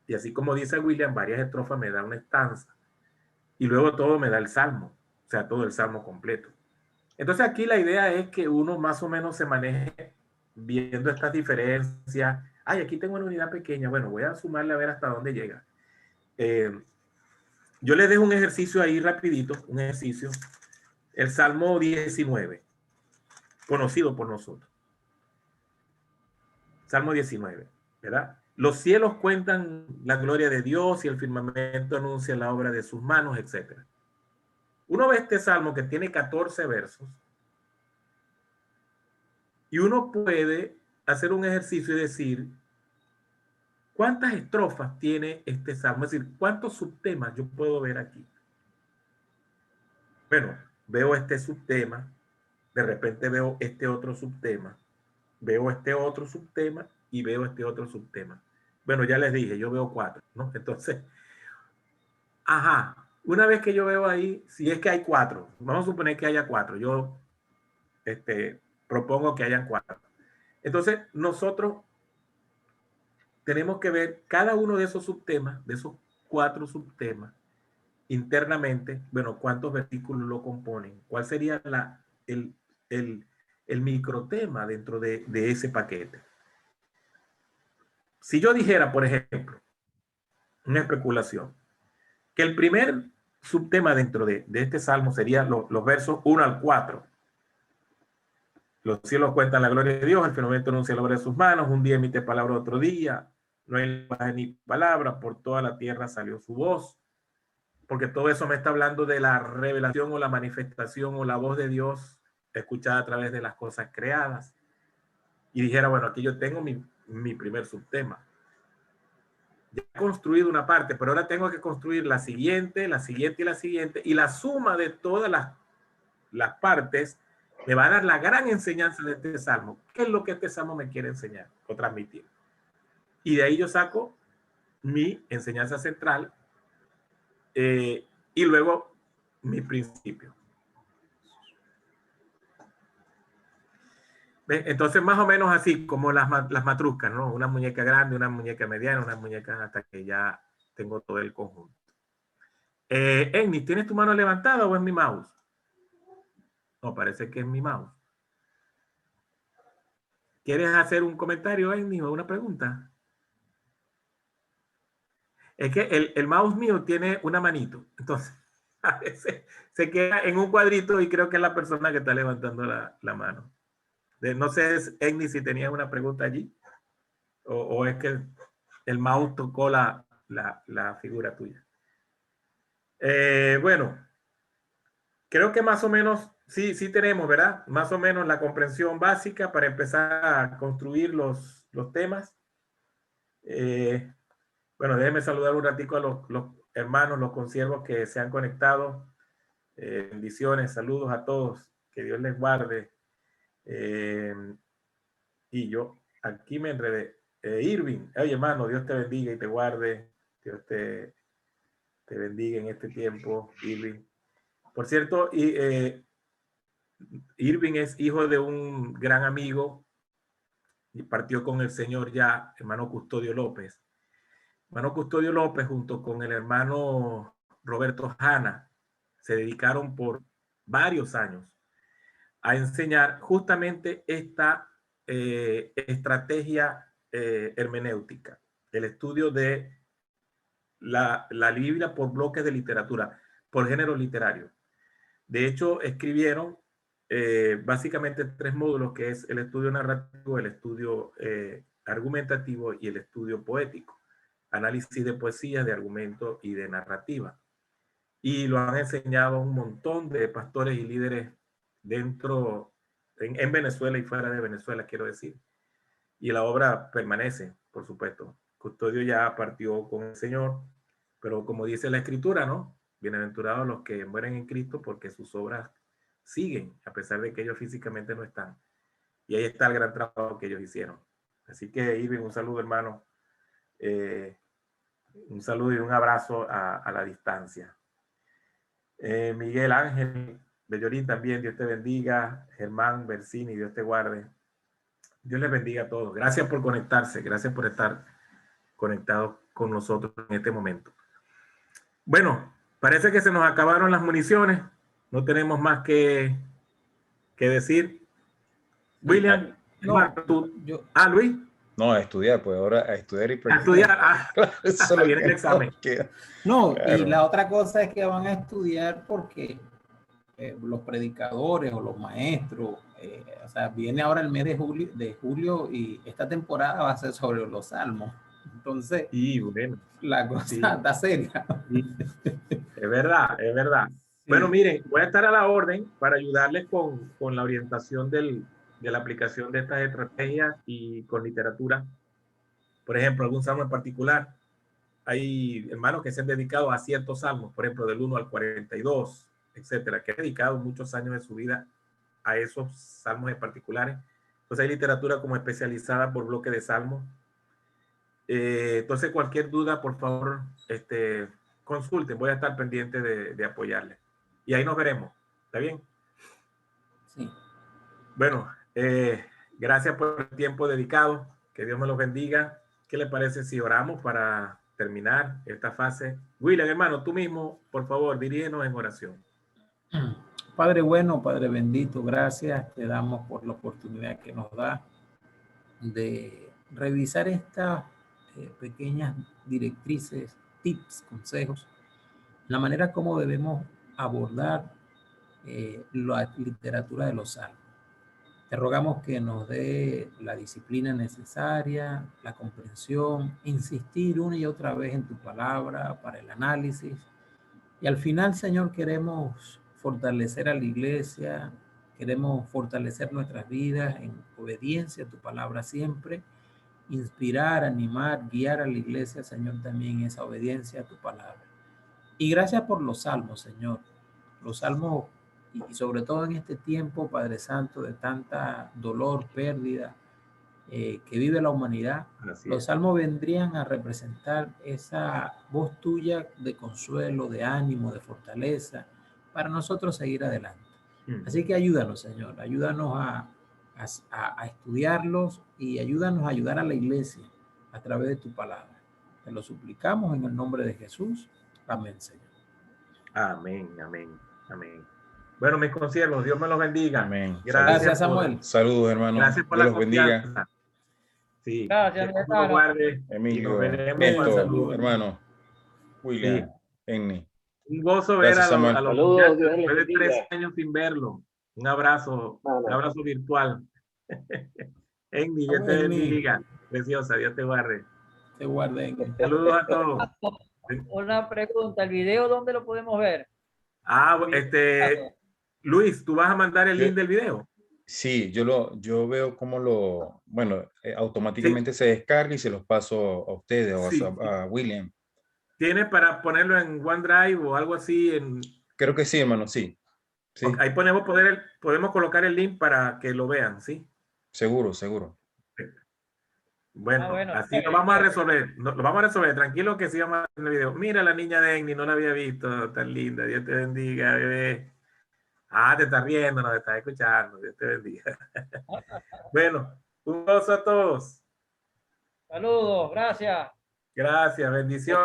Y así como dice William, varias estrofas me dan una estanza. Y luego todo me da el salmo, o sea, todo el salmo completo. Entonces aquí la idea es que uno más o menos se maneje viendo estas diferencias. Aquí tengo una unidad pequeña, bueno, voy a sumarle a ver hasta dónde llega. Yo les dejo un ejercicio ahí rapidito, un ejercicio. El Salmo 19, conocido por nosotros. Salmo 19, ¿verdad? Los cielos cuentan la gloria de Dios y el firmamento anuncia la obra de sus manos, etc. Uno ve este salmo que tiene 14 versos y uno puede hacer un ejercicio y decir, ¿cuántas estrofas tiene este salmo? Es decir, ¿cuántos subtemas yo puedo ver aquí? Bueno, veo este subtema, de repente veo este otro subtema, veo este otro subtema y veo este otro subtema. Bueno, ya les dije, yo veo 4, ¿no? Entonces, una vez que yo veo ahí, si es que hay 4, vamos a suponer que haya 4, yo propongo que hayan 4. Entonces, nosotros tenemos que ver cada uno de esos subtemas, de esos 4 subtemas, internamente, bueno, cuántos versículos lo componen, cuál sería el microtema dentro de ese paquete. Si yo dijera, por ejemplo, una especulación, que el primer subtema dentro de este salmo sería los versos 1 al 4. Los cielos cuentan la gloria de Dios, el firmamento anuncia la obra de sus manos, un día emite palabra otro día, no hay lenguaje ni palabra, por toda la tierra salió su voz. Porque todo eso me está hablando de la revelación o la manifestación o la voz de Dios escuchada a través de las cosas creadas. Y dijera, bueno, aquí yo tengo mi primer subtema. Ya he construido una parte, pero ahora tengo que construir la siguiente, la siguiente y la siguiente, y la suma de todas las partes me va a dar la gran enseñanza de este salmo. ¿Qué es lo que este salmo me quiere enseñar o transmitir? Y de ahí yo saco mi enseñanza central y luego mi principio. ¿Ves? Entonces, más o menos así como las matruscas, ¿no? Una muñeca grande, una muñeca mediana, una muñeca hasta que ya tengo todo el conjunto. Enni, ¿tienes tu mano levantada o es mi mouse? No, parece que es mi mouse. ¿Quieres hacer un comentario, Enni, o una pregunta? Es que el mouse mío tiene una manito. Entonces, a veces se queda en un cuadrito y creo que es la persona que está levantando la mano. No sé, Enni, si tenías una pregunta allí o es que el mouse tocó la figura tuya. Bueno, creo que más o menos sí tenemos, ¿verdad? Más o menos la comprensión básica para empezar a construir los temas. Bueno, déjenme saludar un ratico a los hermanos, los consiervos que se han conectado. Bendiciones, saludos a todos. Que Dios les guarde. Y yo aquí me enredé. Irving, oye hermano, Dios te bendiga y te guarde. Dios te bendiga en este tiempo, Irving. Por cierto, Irving es hijo de un gran amigo y partió con el Señor ya, hermano Custodio López. Hermano Custodio López junto con el hermano Roberto Hanna se dedicaron por varios años a enseñar justamente esta estrategia hermenéutica, el estudio de la Biblia por bloques de literatura, por género literario. De hecho, escribieron básicamente 3 módulos, que es el estudio narrativo, el estudio argumentativo y el estudio poético. Análisis de poesía, de argumento y de narrativa. Y lo han enseñado a un montón de pastores y líderes dentro, en Venezuela y fuera de Venezuela, quiero decir. Y la obra permanece, por supuesto. Custodio ya partió con el Señor, pero como dice la Escritura, ¿no? Bienaventurados los que mueren en Cristo, porque sus obras siguen, a pesar de que ellos físicamente no están. Y ahí está el gran trabajo que ellos hicieron. Así que, Irving, un saludo, hermano. Un saludo y un abrazo a la distancia. Miguel Ángel Bellorín también, Dios te bendiga. Germán Bersini, Dios te guarde. Dios les bendiga a todos. Gracias por conectarse, gracias por estar conectados con nosotros en este momento. Bueno, parece que se nos acabaron las municiones. No tenemos más que decir. William, No, Luis. No, a estudiar, pues ahora a estudiar y practicar. A estudiar, eso viene el examen. No, claro. Y la otra cosa es que van a estudiar porque los predicadores o los maestros, o sea, viene ahora el mes de julio y esta temporada va a ser sobre los salmos. Entonces, y bueno, la cosa está seria. Sí. Es verdad, es verdad. Sí. Bueno, miren, voy a estar a la orden para ayudarles con la orientación de la aplicación de estas estrategias y con literatura. Por ejemplo, algún salmo en particular. Hay hermanos que se han dedicado a ciertos salmos, por ejemplo, del 1 al 42, etcétera, que han dedicado muchos años de su vida a esos salmos en particulares. Entonces hay literatura como especializada por bloque de salmos. Entonces cualquier duda, por favor, consulten. Voy a estar pendiente de apoyarles. Y ahí nos veremos. ¿Está bien? Sí. Bueno, gracias por el tiempo dedicado. Que Dios me los bendiga. ¿Qué le parece si oramos para terminar esta fase? William, hermano, tú mismo, por favor, dirígenos en oración. Padre bueno, Padre bendito, gracias. Te damos por la oportunidad que nos da de revisar estas pequeñas directrices, tips, consejos, la manera como debemos abordar la literatura de los salmos. Te rogamos que nos dé la disciplina necesaria, la comprensión, insistir una y otra vez en tu palabra para el análisis. Y al final, Señor, queremos fortalecer a la iglesia, queremos fortalecer nuestras vidas en obediencia a tu palabra siempre, inspirar, animar, guiar a la iglesia, Señor, también en esa obediencia a tu palabra. Y gracias por los salmos, Señor. Los salmos, y sobre todo en este tiempo, Padre Santo, de tanta dolor, pérdida que vive la humanidad, Así los es. salmos vendrían a representar esa voz tuya de consuelo, de ánimo, de fortaleza, para nosotros seguir adelante. Así que ayúdanos, Señor, ayúdanos a estudiarlos y ayúdanos a ayudar a la iglesia a través de tu palabra. Te lo suplicamos en el nombre de Jesús. Amén, Señor. Amén, amén, amén. Bueno, mis conciervos, Dios me los bendiga. Amén. Gracias, Samuel. Saludos, hermano. Gracias por Dios la los bendiga. confianza. Sí, Gracias, que mi Dios nos hermano. guarde y nos Emilio, veremos Bien, con Néstor, salud. hermano. William, Sí. Enni. Un gozo ver Gracias, Samuel. a los Saludos, muchachos Dios les después de bendiga. 3 años sin verlo. Un abrazo virtual. Enni, Dios te Amén, Enni. bendiga. Preciosa, Dios te guarde. Te guarden. Saludos a todos. Una pregunta, ¿el video dónde lo podemos ver? Luis, ¿tú vas a mandar el link del video? Sí, yo veo cómo automáticamente se descarga y se los paso a ustedes o Sí. a William. ¿Tienes para ponerlo en OneDrive o algo así? Creo que sí, hermano, sí. Sí. Ahí podemos colocar el link para que lo vean, ¿sí? Seguro. Bueno, bueno, así lo vamos a resolver. Lo vamos a resolver. Tranquilo que sí vamos a hacer el video. Mira la niña de Enni, no la había visto. Tan linda. Dios te bendiga, bebé. Te estás riendo, nos estás escuchando. Dios te bendiga. Bueno, un gozo a todos. Saludos, gracias. Gracias, bendiciones.